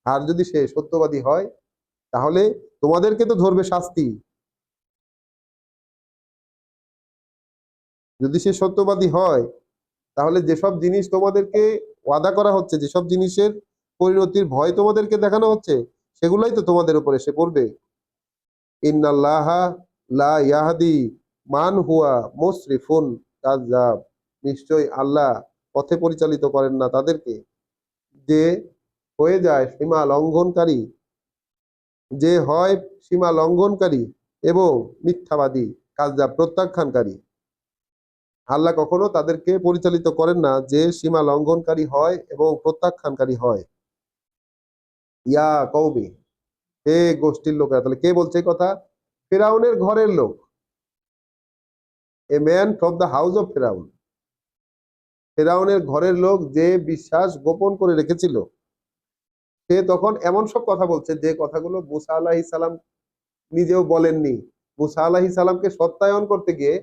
আর যদি সে সত্যবাদী হয় তাহলে তোমাদেরকে তো ধরবে শাস্তি। যদি সে সত্যবাদী হয় তাহলে যেসব জিনিস তোমাদেরকে ওয়াদা করা হচ্ছে, যেসব জিনিসের পরিণতির ভয় তোমাদেরকে দেখানো হচ্ছে, সেগুলাই তো তোমাদের উপর এসে পড়বে। ইন্নাল্লাহা লা ইয়াহদি মান হুয়া মুসরিফুন কাযযাব, নিশ্চয় আল্লাহ পথে পরিচালিত করেন না তাদেরকে যে হয়ে যায় সীমা লঙ্ঘনকারী, যে হয় সীমা লঙ্ঘনকারী এবং মিথ্যাবাদী, কাযযাব প্রত্যাখ্যানকারী। আল্লাহ কখনো তাদেরকে পরিচালিত করেন না যে সীমা লঙ্ঘনকারী হয় এবং প্রত্যাখ্যানকারী হয়। ইয়া কওমি, হে গোষ্ঠীর লোকেরা। তাহলে কে বলছে এই কথা? ফেরাউনের ঘরের লোক, a man from the house of ফেরাউন। ফেরাউনের ঘরের লোক যে বিশ্বাস গোপন করে রেখেছিল, সে তখন এমন সব কথা বলছে যে কথাগুলো মুসা আলাহিস সালাম নিজেও বলেননি। মুসা আলাহিস সালামকে সত্যায়ন করতে গিয়ে,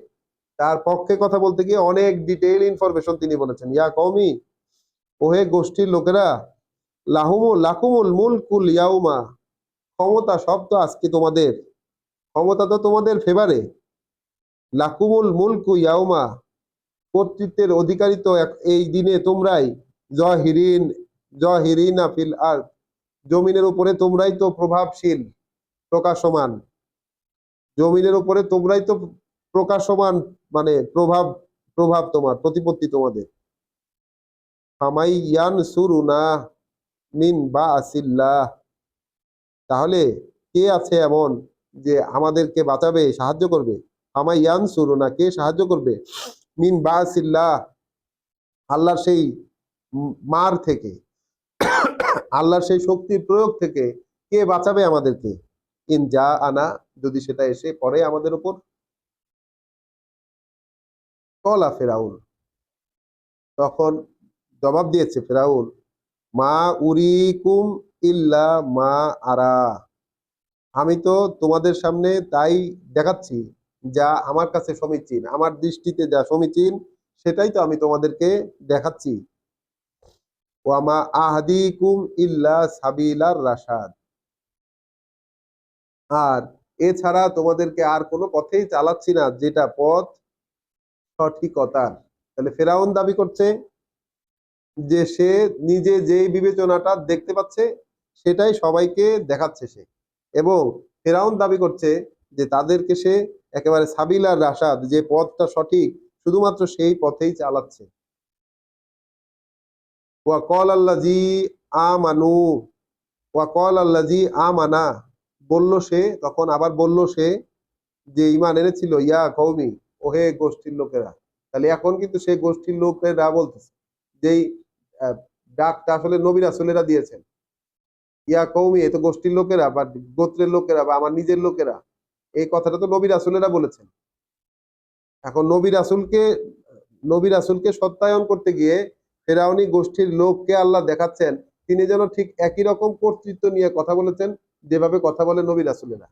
তার পক্ষে কথা বলতে গিয়ে অনেক ডিটেইল ইনফরমেশন তিনি বলেছেন। ইয়া কওমি, ওহে গোষ্ঠীর লোকেরা, লাকুমুল মুলকুল ইয়াউমা, ক্ষমতা সব তো আজকে তোমাদের, ক্ষমতা তো তোমাদের ফেভারে। লাকুমুল মুলকু ইয়াউমা, কর্তৃত্বের অধিকারী তো এই দিনে তোমরাই। জহিরিন জহিরিনা ফিল আরদ, জমিনের উপরে তোমরাই তো প্রভাবশীল, প্রকাশমান। জমিনের উপরে তোমরাই তো প্রকাশমান, মানে প্রভাব, প্রভাব তোমার, প্রতিপত্তি তোমাদের। ফামাই ইয়ানসুরুনা মিন বাসিল্লাহ, তাহলে কে আছে এমন যে আমাদেরকে বাঁচাবে, সাহায্য করবে? ফামাই ইয়ানসুরুনা, কে সাহায্য করবে? মিন বাসিল্লাহ, আল্লাহর সেই মার থেকে, আল্লাহর সেই শক্তির প্রয়োগ থেকে কে বাঁচাবে আমাদেরকে? ইন যা আনা, যদি সেটা এসে পড়ে আমাদের উপর। কলা ফেরাউন, তখন জবাব দিয়েছে ফেরাউন, মা উরিকুম ইল্লা মা আরা, আমি তো তোমাদের সামনে তাই দেখাচ্ছি যা আমার কাছে সমীচীন, আমার দৃষ্টিতে যা সমীচীন সেটাই তো আমি তোমাদেরকে দেখাচ্ছি। ওয়ামা আহদিকুম ইল্লা সাবিলার রাশাদ, আর এছাড়া তোমাদেরকে আর কোনো পথেই চালাচ্ছি না যেটা পথ সঠিকতার। তাহলে ফেরাউন দাবি করছে যে সে নিজে যেই বিবেচনাটা দেখতে পাচ্ছে সেটাই সবাইকে দেখাচ্ছে সে, এবং ফেরাউন দাবি করছে যে তাদেরকে সে একেবারে সাবিলার রাশাদ, যে পথটা সঠিক শুধুমাত্র সেই পথেই চালাচ্ছে। ওয়াকল আল্লাজি আমানু, ওয়াকল আল্লাজি আমানা, বলল সে, তখন আবার বলল সে যে ঈমান এনেছিল, ইয়া কওমি, ওহে গোষ্ঠীর লোকেরা। তাহলে এখন কিন্তু সে গোষ্ঠীর লোকেরা বলতেছে, যেই ডাকটা আসলে নবী রাসূলেরা দিয়েছেন। ইয়া কওমি, এ তো গোষ্ঠীর লোকেরা বা গোত্রের লোকেরা বা আমার নিজের লোকেরা, এই কথাটা তো নবী রাসূলেরা বলেছেন। এখন নবী রাসূলকে সত্যায়ন করতে গিয়ে ফেরাউনি গোষ্ঠীর লোককে আল্লাহ দেখাচ্ছেন তিনি যেন ঠিক একই রকম কর্তৃত্ব নিয়ে কথা বলেছেন যেভাবে কথা বলে নবী রাসূলেরা।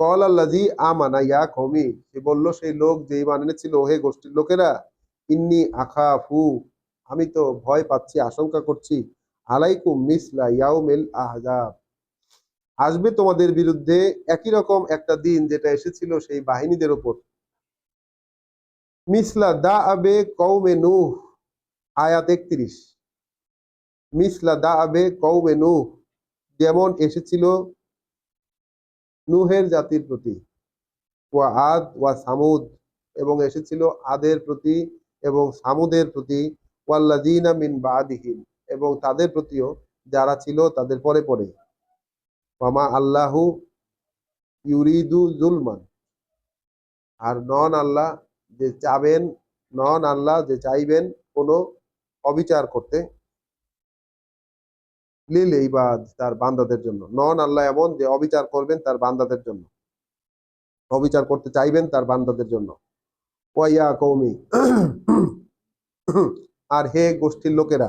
কল আল্লাজি আমানা ইয়া কওমি, সে বলল সেই লোক যে ঈমান এনেছিল, হে গোষ্ঠীর লোকেরা, ইন্নী আখাফু, আমি তো ভয় পাচ্ছি, আশঙ্কা করছি, আলাইকুম মিসলা ইয়াউমিল আহজাব, আসবে তোমাদের বিরুদ্ধে একই রকম একটা দিন যেটা এসেছিল সেই বাহিনীদের উপর। মিসলা দা আবে কওমে নূহ, আয়াত 31। মিসলা দা আবে কওমে নূহ, যেমন এসেছিল নূহের জাতির প্রতি। ওয়া আদ ওয়া সামুদ, এবং এসেছিল আদের প্রতি এবং সামুদের প্রতি। ওয়াল্লাযীনা মিন বাদিহিম, এবং তাদের প্রতিও যারা ছিল তাদের পরে পরে। ওয়ামা আল্লাহু ইউরিদু জুলমান, আর নন আল্লাহ যে চাইবেন কোনো অবিচার করতে। লিল ইবাদ, তার বান্দাদের জন্য। নন আল্লাহ এমন যে অবিচার করবেন তার বান্দাদের জন্য, অবিচার করতে চাইবেন তার বান্দাদের জন্য। ওয়া কওমি, আর হে গোষ্ঠীর লোকেরা,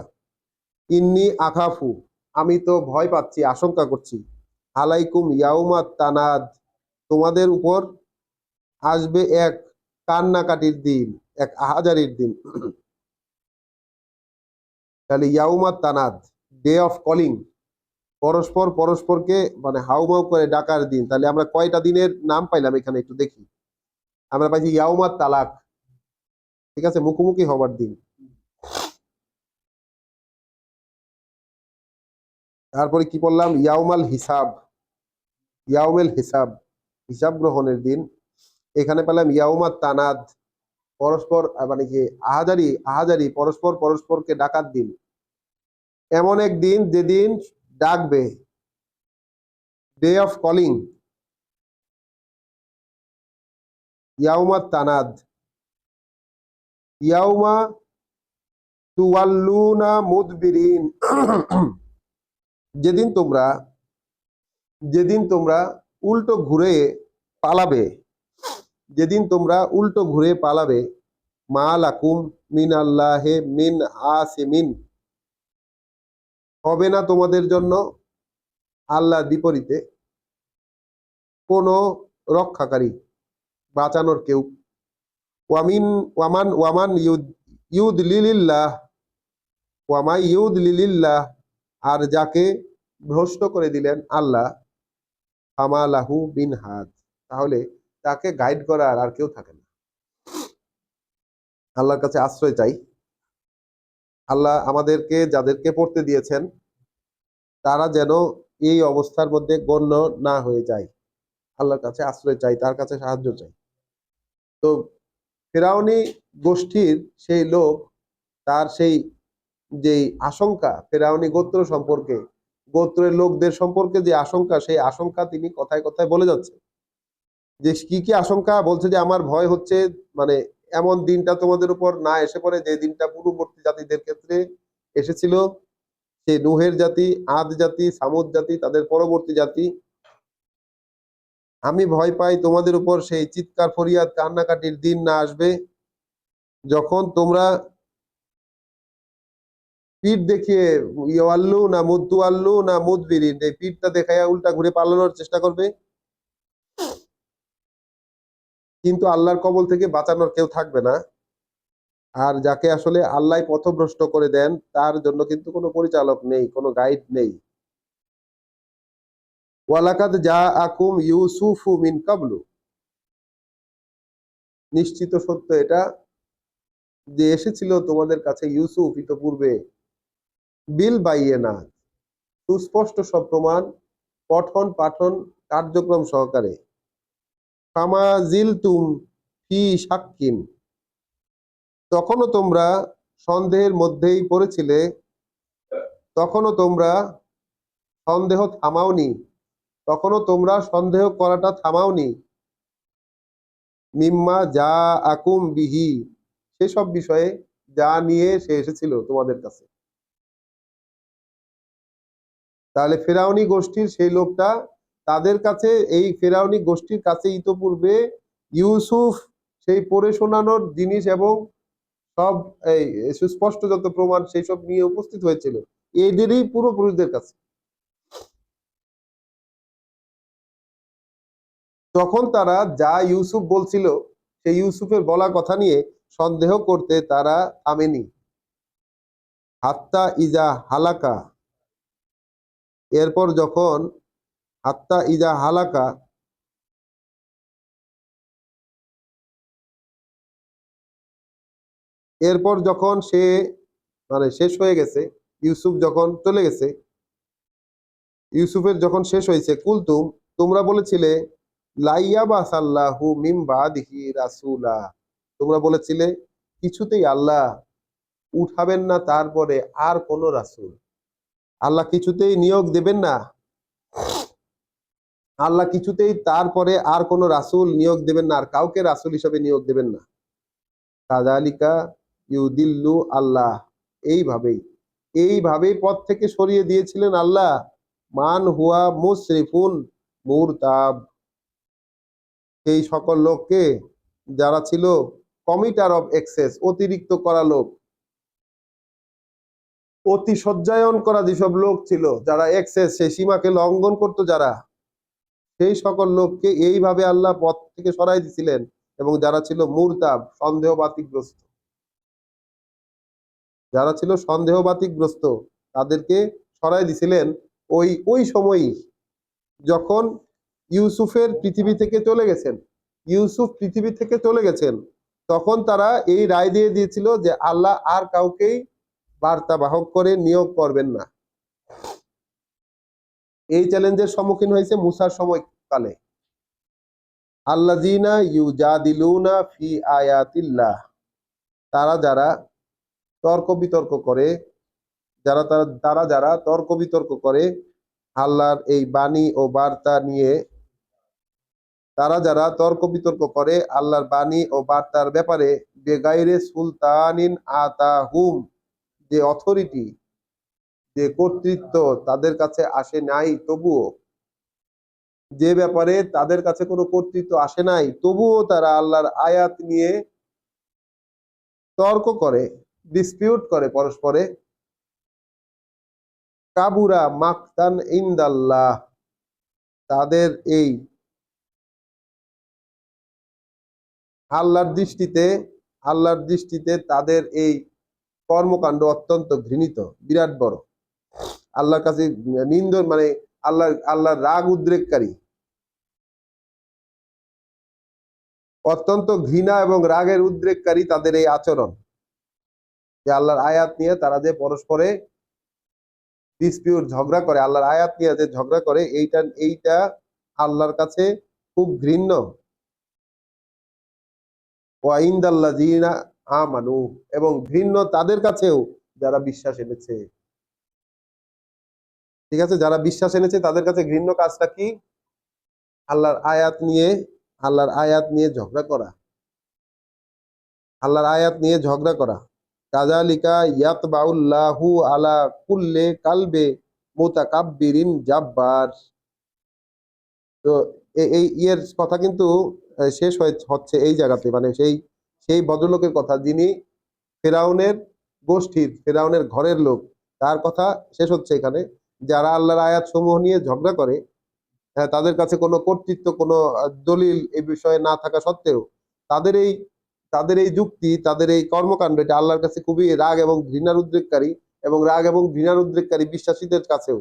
ইন্নি আখাফু, আমি তো ভয় পাচ্ছি, আশঙ্কা করছি। আলাইকুম ইয়াউমা তানাদ, তোমাদের উপর আসবে এক কান্নাকাটির দিন, এক আহাজারির দিন। তাহলে ইয়াউমা তানাদ, ডে অফ কলিং, পরস্পর পরস্পরকে মানে হাউমাউ করে ডাকার দিন। তাহলে আমরা কয়টা দিনের নাম পাইলাম এখানে একটু দেখি। আমরা পাইছি ইয়াউমা তালাক, ঠিক আছে, মুখোমুখি হবার দিন। তারপরে কি বললাম, ইয়াউমাল হিসাব, ইয়াউমেল হিসাব, হিসাব গ্রহণের দিন। এখানে পেলাম ইয়াউমা তানাদ, পরস্পর মানে কি আহাজারি আহাজারি, পরস্পর পরস্পরকে ডাকার দিন। এমন এক দিন যেদিন ডাকবে, ডে অফ কলিং, ইয়াউমা তানাদ। ইয়াউমা তুওয়াল্লুনা মুদবিরিন, যেদিন তোমরা যেদিন তোমরা উল্টো ঘুরে পালাবে, যেদিন তোমরা উল্টো ঘুরে পালাবে। মা লাকুম মিন আল্লাহে মিন আসিমিন, হবে না তোমাদের জন্য আল্লাহর বিপরীতে কোনো রক্ষাকারী, বাঁচানোর কেউ। ওয়ামিন ওয়ামান ওয়ামান ইউদলিলিল্লাহ, ওয়ামাই ইউদলিলিল্লাহ, আর যাকে ভ্রষ্ট করে দিলেন আল্লাহ, ফামালাহু বিন হাদ, তাহলে তাকে গাইড করার আর কেউ থাকে না। আল্লাহর কাছে আশ্রয় চাই। আল্লাহ আমাদেরকে যাদেরকে পড়তে দিয়েছেন তারা যেন এই অবস্থার মধ্যে গণ্য না হয়ে যায়। আল্লাহর কাছে আশ্রয় চাই, তার কাছে সাহায্য চাই। তো ফেরাউনি গোষ্ঠীর সেই লোক, তার সেই যেই আশঙ্কা ফেরাউনি গোত্র সম্পর্কে, গোত্রের লোকদের সম্পর্কে যে আশঙ্কা, সেই আশঙ্কা তিনি কথায় কথায় বলে যাচ্ছে। যে কি কি আশঙ্কা বলছে, যে আমার ভয় হচ্ছে মানে এমন দিনটা তোমাদের উপর না এসে পড়ে যে দিনটা পূর্ববর্তী জাতিদের ক্ষেত্রে এসেছিল, সেই নূহের জাতি, আদ জাতি, সামুদ জাতি, তাদের পরবর্তী জাতি। আমি ভয় পাই তোমাদের উপর সেই চিৎকার ফরিয়াদ কান্নাকাটির দিন না আসবে, যখন তোমরা পিঠ দেখিয়ে ইয়াল্লু না মুদ্দু আল্লু না মুদবিরিন, এই পিঠটা দেখাইয়া উল্টা ঘুরে পালানোর চেষ্টা করবে, কিন্তু আল্লাহর কবল থেকে বাঁচানোর কেউ থাকবে না। আর যাকে আসলে আল্লাহ পথভ্রষ্ট করে দেন তার জন্য কিন্তু কোনো পরিচালক নেই, কোনো গাইড নেই। ওয়ালাকাদ জাআকুম ইউসুফু মিন কাবলু, নিশ্চিত সত্য এটা যে এসেছিল তোমাদের কাছে ইউসুফ ইতপূর্বে, বিল বাইয়েনা, সুস্পষ্ট সব প্রমাণ, পঠন পাঠন কার্যক্রম সহকারে। ফামা জিলতুম ফি শাক্কিন, তখনও তোমরা সন্দেহের মধ্যেই পড়েছিলে, তখনও তোমরা সন্দেহ থামাওনি, তখনও তোমরা সন্দেহ করাটা থামাওনি। মিম্মা যা আকুম বিহি, সেসব বিষয়ে যা নিয়ে সে এসেছিল তোমাদের কাছে। তাহলে ফেরাউনি গোষ্ঠীর সেই লোকটা, তাদের কাছে, এই ফেরাউনি গোষ্ঠীর কাছে ইতোপূর্বে ইউসুফ সেই পড়ে শোনানোর জিনিস এবং সব এই সুস্পষ্ট যত প্রমাণ সেই সব নিয়ে উপস্থিত হয়েছিল এদেরই পূর্বপুরুষদের কাছে। তখন তারা যা ইউসুফ বলছিল সেই ইউসুফের বলা কথা নিয়ে সন্দেহ করতে তারা থামেনি। হাত্তা ইজা হালাকা, এরপর যখন হাত্তা ইজা হালাকা, এরপর যখন সে মানে শেষ হয়ে গেছে, ইউসুফ যখন চলে গেছে, ইউসুফের যখন শেষ হয়েছে, কুলতুম, তোমরা বলেছিলে লাইয়া বা সাল্লাহু মিম বাদিহি রাসূলা, তোমরা বলেছিলে কিছুতেই আল্লাহ উঠাবেন না তারপরে আর কোন রাসূল, আল্লাহ কিছুতেই নিয়োগ দেবেন না, আল্লাহ কিছুতেই তারপরে আর কোন রাসূল নিয়োগ দেবেন না, আর কাউকে রাসূল হিসেবে নিয়োগ দেবেন না। কাযালিকা ইউদিল্লু আল্লাহ, এইভাবেই এইভাবেই পথ থেকে সরিয়ে দিয়েছিলেন আল্লাহ মান হুয়া মুসরিফুন মুরতাব, সেই সকল লোককে যারা ছিল কমিটার অফ এক্সেস, অতিরিক্ত করা লোক, অতি সজ্জায়ন করা যেসব লোক ছিল, যারা এক্সেস সেই সীমাকে লঙ্ঘন করতো যারা, সেই সকল লোককে এইভাবে আল্লাহ পথ থেকে সরাই দিছিলেন। এবং যারা ছিল মুরতাব, সন্দেহবাতিকগ্রস্ত, যারা ছিল সন্দেহবাতিকগ্রস্ত, তাদেরকে সরাই দিছিলেন ওই ওই সময়ই, যখন ইউসুফের পৃথিবী থেকে চলে গেছেন, ইউসুফ পৃথিবী থেকে চলে গেছেন, তখন তারা এই রায় দিয়ে দিয়েছিল যে আল্লাহ আর কাউকেই বার্তাবাহক করে নিয়োগ করবেন না। এই চ্যালেঞ্জের সম্মুখীন হয়েছে মুসার সময়কালে। আল্লাযীনা ইউজাদিলুনা ফি আয়াতিল্লাহ, তারা যারা তর্ক বিতর্ক করে, তারা যারা তর্ক বিতর্ক করে আল্লাহর এই বাণী ও বার্তা নিয়ে, তারা যারা তর্ক বিতর্ক করে আল্লাহর বাণী ও বার্তার ব্যাপারে, বেগাইরে সুলতানিন আতাহুম, যে অথরিটি, যে কর্তৃত্ব তাদের কাছে আসে নাই, তবুও যে ব্যাপারে তাদের কাছে কোনো কর্তৃত্ব আসে নাই, তবুও তারা আল্লাহর আয়াত নিয়ে তর্ক করে, ডিসপিউট করে পরস্পরে, কাবুরা মাকতান ইনদাল্লাহ, তাদের এই আল্লাহর দৃষ্টিতে, আল্লাহর দৃষ্টিতে তাদের এই কর্মকাণ্ড অত্যন্ত ঘৃণিত, বিরাট বড়, আল্লাহর কাছে নিন্দন, মানে আল্লাহর রাগ উদ্রেককারী, অত্যন্ত ঘৃণা এবং রাগের উদ্রেককারী তাদের এই আচরণ, যে আল্লাহর আয়াত নিয়ে তারা যে পরস্পরে ডিসপিউট, ঝগড়া করে, আল্লাহর আয়াত নিয়ে যে ঝগড়া করে, এইটা এইটা আল্লাহর কাছে খুব ঘৃণ্য। ওয়াইন্দাল্লাযীনা আমানু, এবং ঘৃণ্য তাদের কাছেও যারা বিশ্বাস এনেছে। ঠিক আছে, যারা বিশ্বাস এনেছে তাদের কাছে ঘৃণ্য কাজটা কি? আল্লাহর আয়াত নিয়ে, আল্লাহর আয়াত নিয়ে ঝগড়া করা, আল্লাহর আয়াত নিয়ে ঝগড়া করা। কাযালিকা ইয়াতবাউল্লাহু আলা কুল্লি কালবে মুতাকাব্বিরিন জাব্বার। তো এই ইয়ের কথা কিন্তু শেষ হচ্ছে এই জায়গাতে, মানে সেই সেই ভদ্রলোকের কথা, যিনি ফেরাউনের গোষ্ঠীর, ফেরাউনের ঘরের লোক, তার কথা শেষ হচ্ছে এখানে। যারা আল্লাহর আয়াত সমূহ নিয়ে ঝগড়া করে, তাদের কাছে কোনো কর্তৃত্ব, কোনো দলিল এই বিষয়ে না থাকা সত্ত্বেও, তাদের এই তাদের এই যুক্তি, তাদের এই কর্মকাণ্ড, এটা আল্লাহর কাছে খুবই রাগ এবং ঘৃণার উদ্রেককারী, এবং রাগ এবং ঘৃণার উদ্রেককারী বিশ্বাসীদের কাছেও।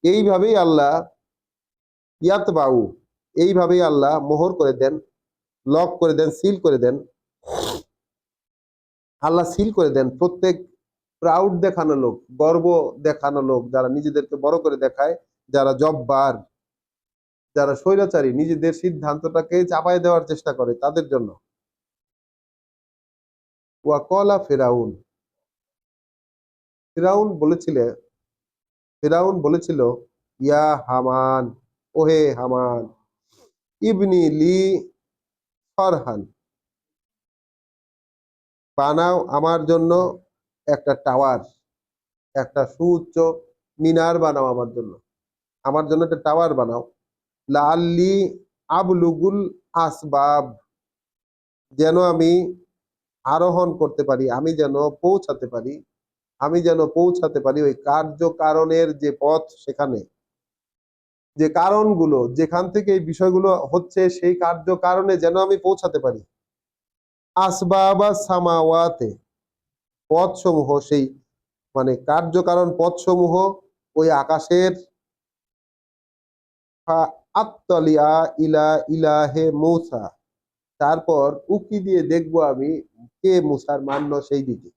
এইভাবেই আল্লাহ ইয়াতবাউ, এইভাবেই আল্লাহ মোহর করে দেন, লক করে দেন, সিল করে দেন, আল্লাহ সিল করে দেন প্রত্যেক প্রাউড দেখানো লোক, গর্ব দেখানো লোক, যারা নিজেদেরকে বড় করে দেখায়, যারা জব্বার, যারা স্বৈরাচারী, নিজেদের সিদ্ধান্তটাকে চাপায় দেওয়ার চেষ্টা করে, তাদের জন্য। ওয়াকলা ফেরাউন, ফেরাউন বলেছিল, ফেরাউন বলেছিল, ইয়া হামান, ওহে হামান, ইবনি লি ফারহান, বানাও আমার জন্য একটা টাওয়ার, একটা সুউচ্চ মিনার বানাও আমার জন্য, আমার জন্য একটা টাওয়ার বানাও। লাআল্লি আবলুগুল আসবাব, যেন আমি আরোহণ করতে পারি, আমি যেন পৌঁছাতে পারি, আমি যেন পৌঁছাতে পারি ওই কার্যকারণের যে পথ, সেখানে যে কারণগুলো, যেখান থেকে এই বিষয়গুলো হচ্ছে, সেই কার্যকারণে যেন আমি পৌঁছাতে পারি। আসবাবা সামাওয়াতে, পথসমূহ, সেই মানে কার্যকারণ পথসমূহ ওই আকাশের আত্তালিয়া ইলা ইলাহে মূসা, তারপর উকি দিয়ে দেখবো আমি কে মুসার মান্য সেই দিকে।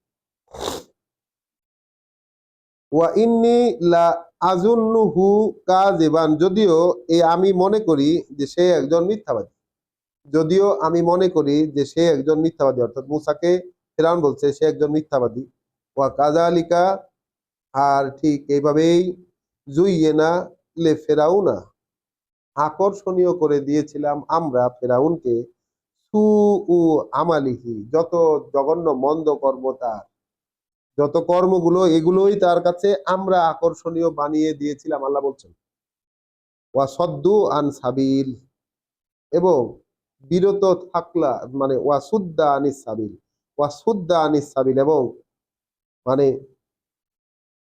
ওয়া ইন্নী লা আযুন্নুহু কাযিবান, যদিও আমি মনে করি যে সে একজন মিথ্যাবাদী, যদিও আমি মনে করি যে সে একজন মিথ্যাবাদী, অর্থাৎ মুসাকে ফিরআউন বলছে সে একজন মিথ্যাবাদী। ওয়া কাযালিকা, আর ঠিক এইভাবেই জুইয়েনা লে ফেরাউনা, আকর্ষণীয় করে দিয়েছিলাম আমরা ফেরাউনকে সুউ আমালিহি, যত জঘন্য মন্দ কর্ম তার, যত কর্মগুলো এগুলোই তার কাছে আমরা আকর্ষণীয় বানিয়ে দিয়েছিলাম, আল্লাহ বলছেন। ওয়া সদ্দু আন সাবিল, এবং বিরত থাকলা, মানে ওয়া সুদ্দা আনিস সাবিল, ওয়া সুদ্দা আনিস সাবিল, এবং মানে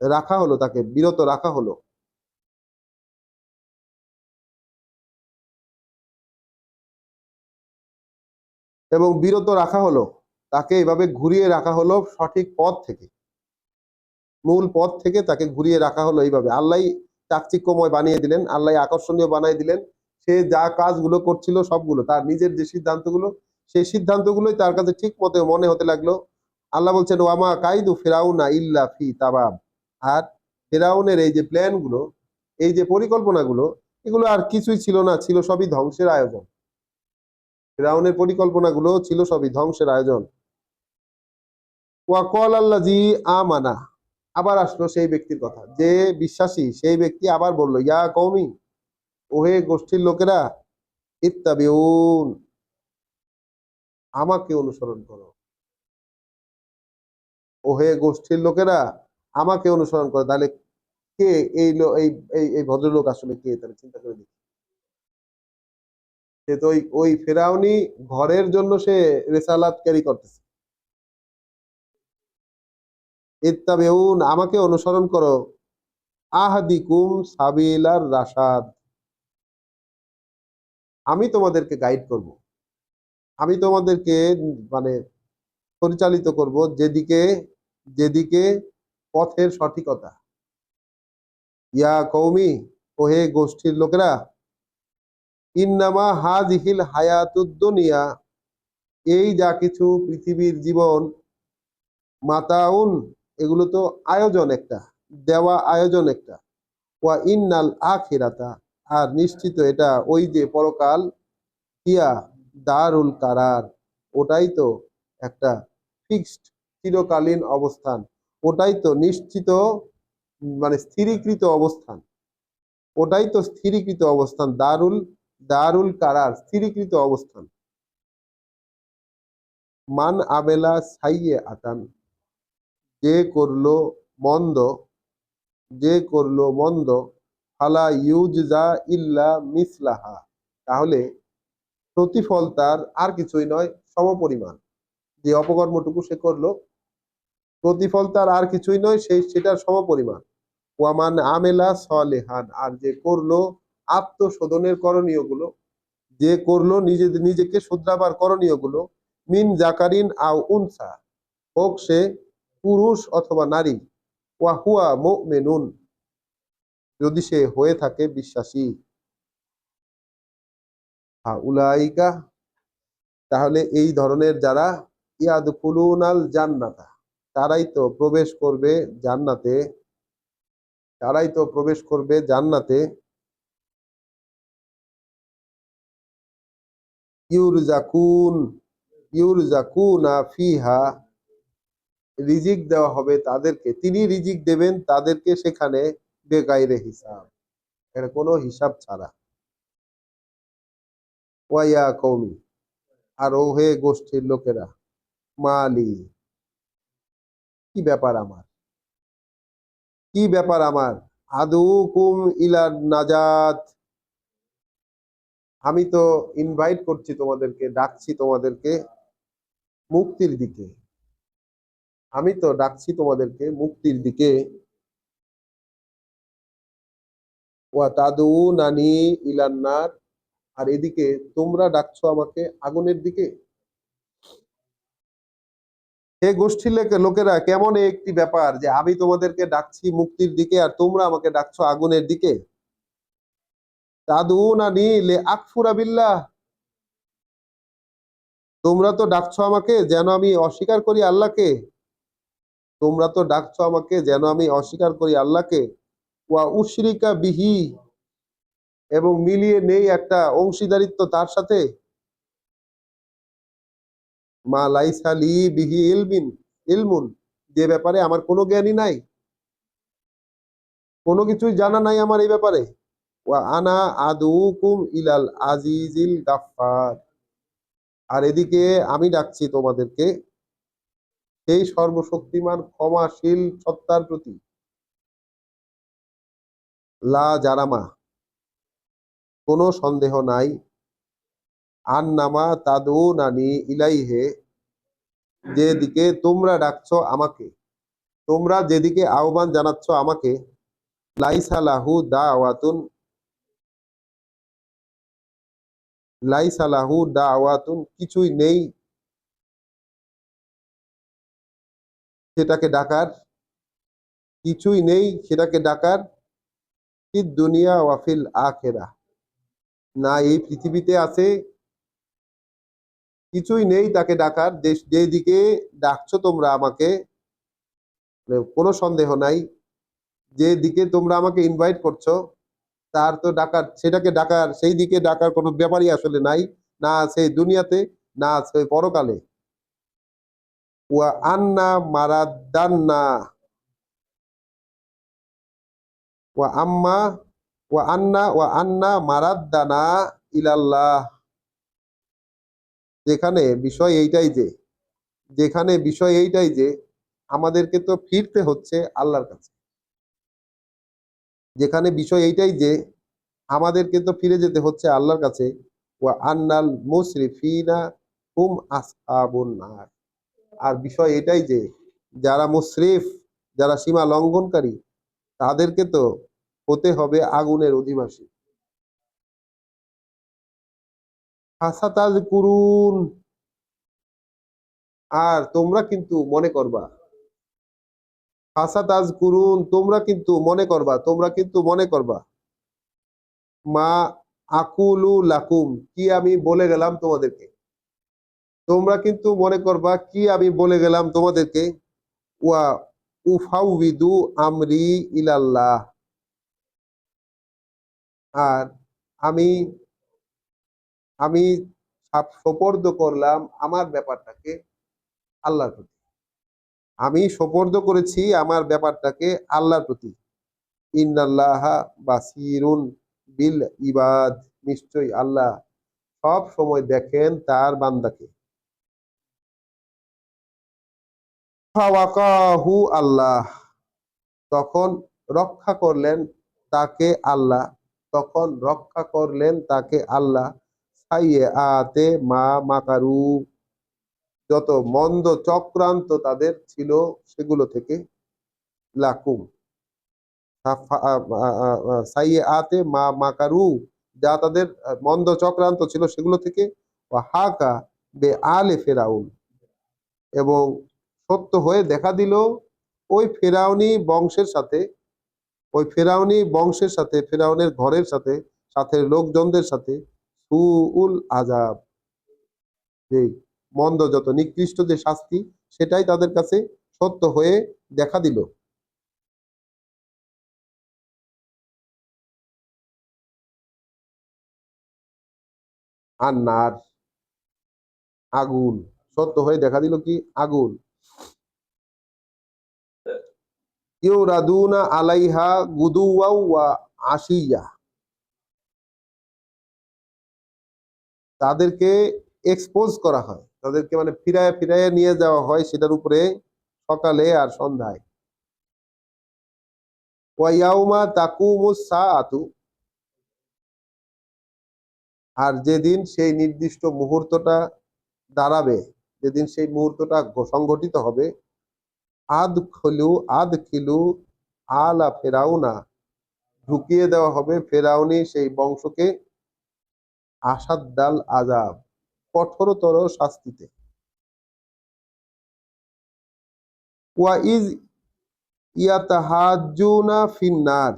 রাখা হলো, তাকে বিরত রাখা হলো, এবং বিরত রাখা হলো, তাকে এভাবে ঘুরিয়ে রাখা হলো সঠিক পথ থেকে, মূল পথ থেকে তাকে ঘুরিয়ে রাখা হলো এইভাবে। আল্লাহ চাকচিক্যময় বানিয়ে দিলেন, আল্লাহ আকর্ষণীয় বানিয়ে দিলেন। সে যা কাজগুলো করছিল সবগুলো তার নিজের যে সিদ্ধান্তগুলো, সেই সিদ্ধান্তগুলোই তার কাছে ঠিক মতো মনে হতে লাগলো। আল্লাহ বলছেন ওয়ামা কাইদু ফেরাউনা ইল্লা ফি তাবাব, আর ফেরাউনের এই যে প্ল্যান গুলো, এই যে পরিকল্পনাগুলো, এগুলো আর কিছুই ছিল না, ছিল সবই ধ্বংসের আয়োজন। ফেরাউনের পরিকল্পনাগুলো ছিল সবই ধ্বংসের আয়োজন। ওয়াকল আল্লাজি আমানা, আবার আসলো সেই ব্যক্তির কথা যে বিশ্বাসী, সেই ব্যক্তি আবার বলল ইয়া কওমি, ওহে গোষ্ঠীর লোকেরা, ইত্তাবিউন, আমাকে অনুসরণ করো। ওহে গোষ্ঠীর লোকেরা, আমাকে অনুসরণ করো। তাহলে কে এই ভদ্রলোক আসলে কে, তাহলে চিন্তা করে দেখি। সে তো ওই ফেরাউনি ঘরের জন্য সে রেসালাত ক্যারি করতেছে। ইত্তাবিউন, আমাকে অনুসরণ করো, আহাদিকুম সাবিলার রাশাদ, আমি তোমাদেরকে গাইড করব, আমি তোমাদেরকে মানে পরিচালিত করব যেদিকে, যেদিকে পথের সঠিকতা। ইয়া কওমি, ওহে গোষ্ঠীর লোকেরা, ইন্নামা হাযিহিল হায়াতুদ দুনিয়া, এই যা কিছু পৃথিবীর জীবন, মাতাউন, এগুলো তো আয়োজন একটা, দেওয়া আয়োজন একটা। ওয়া ইন্নাল আখিরাতা, আর নিশ্চিত এটা ওই যে পরকাল, হিয়া দারুল কারার, ওটাই তো একটা ফিক্সড চিরকালীন অবস্থান, ওটাই তো নিশ্চিত, মানে স্থিরীকৃত অবস্থান, ওটাই তো স্থিরীকৃত অবস্থান, দারুল, দারুল কারার, স্থিরীকৃত অবস্থান। মান আবেলা সাইয়ে আতান, যে করলো মন্দ, যে করলো মন্দ, ফালা ইউজজা ইল্লা মিসলাহা, তাহলে প্রতিফল তার আর কিছুই নয়, সমপরিমাণ। যে অপকর্মটুকু সে করলো, প্রতিফল তার আর কিছুই নয়, সেটার সমপরিমাণ। ওয়ামান আমেলা সলেহান, আর যে করলো আত্মশোধনের করণীয় গুলো, যে করলো নিজেকে শুধরাবার করণীয় গুলো, মিন জাকারিন আও উনসা, হোক সে পুরুষ অথবা নারী, ওয়া হুয়া মুমিনুন, যদি সে হয়ে থাকে বিশ্বাসী। উলাইকা, তাহলে এই ধরনের যারা, ইয়াদখুলুনাল জান্নাতা, তারাই তো প্রবেশ করবে জান্নাতে, তারাই তো প্রবেশ করবে জান্নাতে। ইউরজাকুন, ইউরজাকুনা ফিহা, রিজিক দেওয়া হবে তাদেরকে, তিনি রিজিক দেবেন তাদেরকে সেখানে, বেগাইরে হিসাব, এটা কোনো হিসাব ছাড়া। ওয়াইয়া কওমি, আর ও হে গোষ্ঠীর লোকেরা, মালি, কি ব্যাপার আমার, কি ব্যাপার আমার, আদুকুম ইলার নাজাত, আমি তো ইনভাইট করছি তোমাদেরকে, ডাকছি তোমাদেরকে মুক্তির দিকে, আমি তো ডাকছি তোমাদেরকে মুক্তির দিকে। ওয়া তাদুনানি ইলান্নার, আর এদিকে তোমরা ডাকছো আমাকে আগুনের দিকে। হে গোষ্ঠীর লোকেরা, কেমন একটি ব্যাপার যে আমি তোমাদেরকে ডাকছি মুক্তির দিকে আর তোমরা আমাকে ডাকছো আগুনের দিকে। তাদউনানি লে আকফুরা বিল্লাহ, তোমরা তো ডাকছো আমাকে যেন আমি অস্বীকার করি আল্লাহকে, তোমরা তো ডাকছো আমাকে যেন আমি অস্বীকার করি আল্লাহকে, ওয়া উশরিকা বিহি, এবং মিলিয়ে নেই একটা অংশীদারিত্ব তার সাথে, মা লাইসা লি বিহি ইলমুন, যে ব্যাপারে আমার কোনো জ্ঞানই নাই, কোনো কিছুই জানা নাই আমার এই ব্যাপারে। ওয়া আনা আদউকুম ইলাল আজিজিল গাফফার, আর এদিকে আমি ডাকছি তোমাদেরকে সেই সর্বশক্তিমান ক্ষমাশীল সত্তার প্রতি। লা জারামা, কোনো সন্দেহ নাই, আন্নামা তাদউনানি ইলাইহে, যেদিকে তোমরা ডাকছো আমাকে, তোমরা যেদিকে আহ্বান জানাচ্ছ আমাকে, লাইসা লাহু দাওয়াতুন, লাইসা লাহু দাওয়াতুন, কিছুই নেই সেটাকে ডাকার, কিছুই নেই সেটাকে ডাকার, ফিদ দুনিয়া ওয়া ফিল আখিরাহ, না এই পৃথিবীতে আছে, কিছুই নেই তাকে ডাকার, যেদিকে ডাকছো তোমরা আমাকে, কোনো সন্দেহ নাই, যে দিকে তোমরা আমাকে ইনভাইট করছো তার তো ডাকার, সেটাকে ডাকার, সেই দিকে ডাকার কোনো ব্যাপারই আসলে নাই, না আছে দুনিয়াতে, না আছে পরকালে। ওয়া আন্না মারাদ্দান্না, ওয়া আম্মা ওয়া আন্না মারাদ্দানা ইলাল্লাহ, যেখানে বিষয় এইটাই যে, যেখানে বিষয় এইটাই যে আমাদেরকে তো ফিরতে হচ্ছে আল্লাহর কাছে, যেখানে বিষয় এইটাই যে আমাদেরকে তো ফিরে যেতে হচ্ছে আল্লাহর কাছে। ওয়া আন্নাল মুসরিফিনা হুম আসহাবুন নার, আর বিষয় এটাই যে যারা মুসরিফ, যারা সীমা লঙ্ঘনকারী, তাদেরকে তো হতে হবে আগুনের অধিবাসী। ফাসাতাজ কুরুন, আর তোমরা কিন্তু মনে করবা, ফাসাতাজ কুরুন, তোমরা কিন্তু মনে করবা, তোমরা কিন্তু মনে করবা, মা আকুলু লাকুম, কি আমি বলে গেলাম তোমাদেরকে, তোমরা কিন্তু মনে করবা কি আমি বলে গেলাম তোমাদেরকে। ওয়া উফাউবিদু আমরি ইলাল্লাহ, আর আমি আমি সোপর্দ করলাম আমার ব্যাপারটাকে আল্লাহর প্রতি, আমি সোপর্দ করেছি আমার ব্যাপারটাকে আল্লাহর প্রতি। ইন্নাল্লাহা বাসিরুন বিল ইবাদ, নিশ্চয়ই আল্লাহ সব সময় দেখেন তার বান্দাকে। ফাওয়াকাহু আল্লাহ, তখন রক্ষা করলেন তাকে আল্লাহ, তখন রক্ষা করলেন তাকে আল্লাহ, সাইয়্যাতে মা মাকারু, যত মন্দ চক্রান্ত তাদের ছিল সেগুলো থেকে, লাকুম সাইয়্যাতে মা মাকারু, যা তাদের মন্দ চক্রান্ত ছিল সেগুলো থেকে, হাকা বে আলে ফেরাউন, এবং সত্য হয়ে দেখা দিল ওই ফেরাউনি বংশের সাথে, ওই ফেরাউনি বংশের সাথে, ফেরাউনের ঘরের সাথে, সাথে লোকজনদের সাথে, সুউল আজাব, যে মন্দ যত নিকৃষ্ট যে শাস্তি, সেটাই তাদের কাছে সত্য হয়ে দেখা দিল। আর নার, আগুন, সত্য হয়ে দেখা দিল কি আগুন। ইউরাদুনা আলাইহা গুদুওয়া ওয়া আশিয়া, তাদেরকে এক্সপোজ করা হয়, তাদেরকে মানে ফিরায় ফিরায় নিয়ে যাওয়া হয় সেটার উপরে, সকালে আর সন্ধ্যায়। ওয়াইয়াউমা তাকুমুস সাআতু, আর যেদিন সেই নির্দিষ্ট মুহূর্তটা দাঁড়াবে, যেদিন সেই মুহূর্তটা সংঘটিত হবে, আদখিলু আলা ফেরাউনা, ঢুকিয়ে দেওয়া হবে ফেরাউনি সেই বংশকে, আসাদ্দাল আযাব, কঠোরতর শাস্তিতে। ওয়া ইজ ইয়াতাহাজ্জুনা ফিন্নার,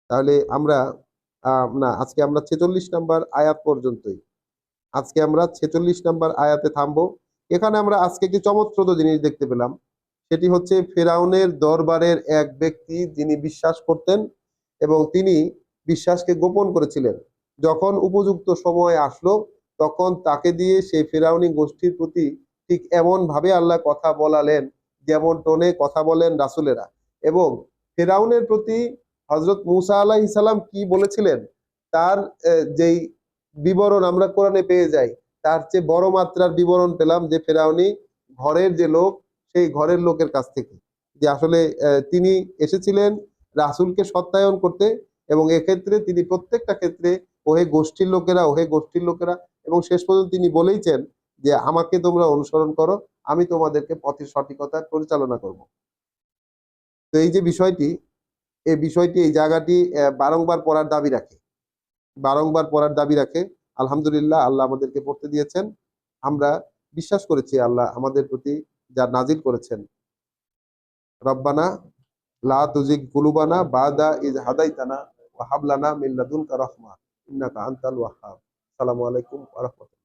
তাহলে আমরা না, আজকে আমরা 46 নাম্বার আয়াত পর্যন্তই, আজকে আমরা 46 নাম্বার আয়াতে থামবো। এখানে আমরা আজকে একটি চমৎপ্রদ জিনিস দেখতে পেলাম, সেটি হচ্ছে ফেরাউনের দরবারের এক ব্যক্তি যিনি বিশ্বাস করতেন এবং তিনি বিশ্বাসকে গোপন করেছিলেন। যখন উপযুক্ত সময় আসলো তখন তাকে দিয়ে সেই ফেরাউনি গোষ্ঠীর প্রতি ঠিক এমন ভাবে আল্লাহ কথা বলালেন যেমন টোনে কথা বলেন রাসূলেরা। এবং ফেরাউনের প্রতি হযরত মূসা আলাইহিস সালাম কি বলেছিলেন তার যেই বিবরণ আমরা কোরআনে পেয়ে যাই, তার চেয়ে বড় মাত্রার বিবরণ পেলাম যে ফেরাউনি ঘরের যে লোক, সেই ঘরের লোকের কাছ থেকে, যে আসলে তিনি এসেছিলেন রাসূলকে সত্যায়ন করতে। এবং এক্ষেত্রে তিনি প্রত্যেকটা ক্ষেত্রে ওহে গোষ্ঠীর লোকেরা, ওহে গোষ্ঠীর লোকেরা, এবং শেষ পর্যন্ত তিনি বলেইছেন যে আমাকে তোমরা অনুসরণ করো, আমি তোমাদেরকে পথের সঠিকতা পরিচালনা করব। তো এই যে বিষয়টি, এই বিষয়টি, এই জায়গাটি বারংবার পড়ার দাবি রাখে, বারংবার পড়ার দাবি রাখে। আলহামদুলিল্লাহ, আল্লাহ আমাদেরকে পড়তে দিয়েছেন। আমরা বিশ্বাস করেছি আল্লাহ আমাদের প্রতি যা নাজিল করেছেন। রব্বানা লা তুজিগ কুলুবানা বাদা ইজ হাদাইতানা ওয়া হাব লানা মিন লাদুনকা রাহমা ইন্নাকা আনতাল ওয়াহ্হাব। আসসালামু আলাইকুম ওয়া রাহমাতুল্লাহ।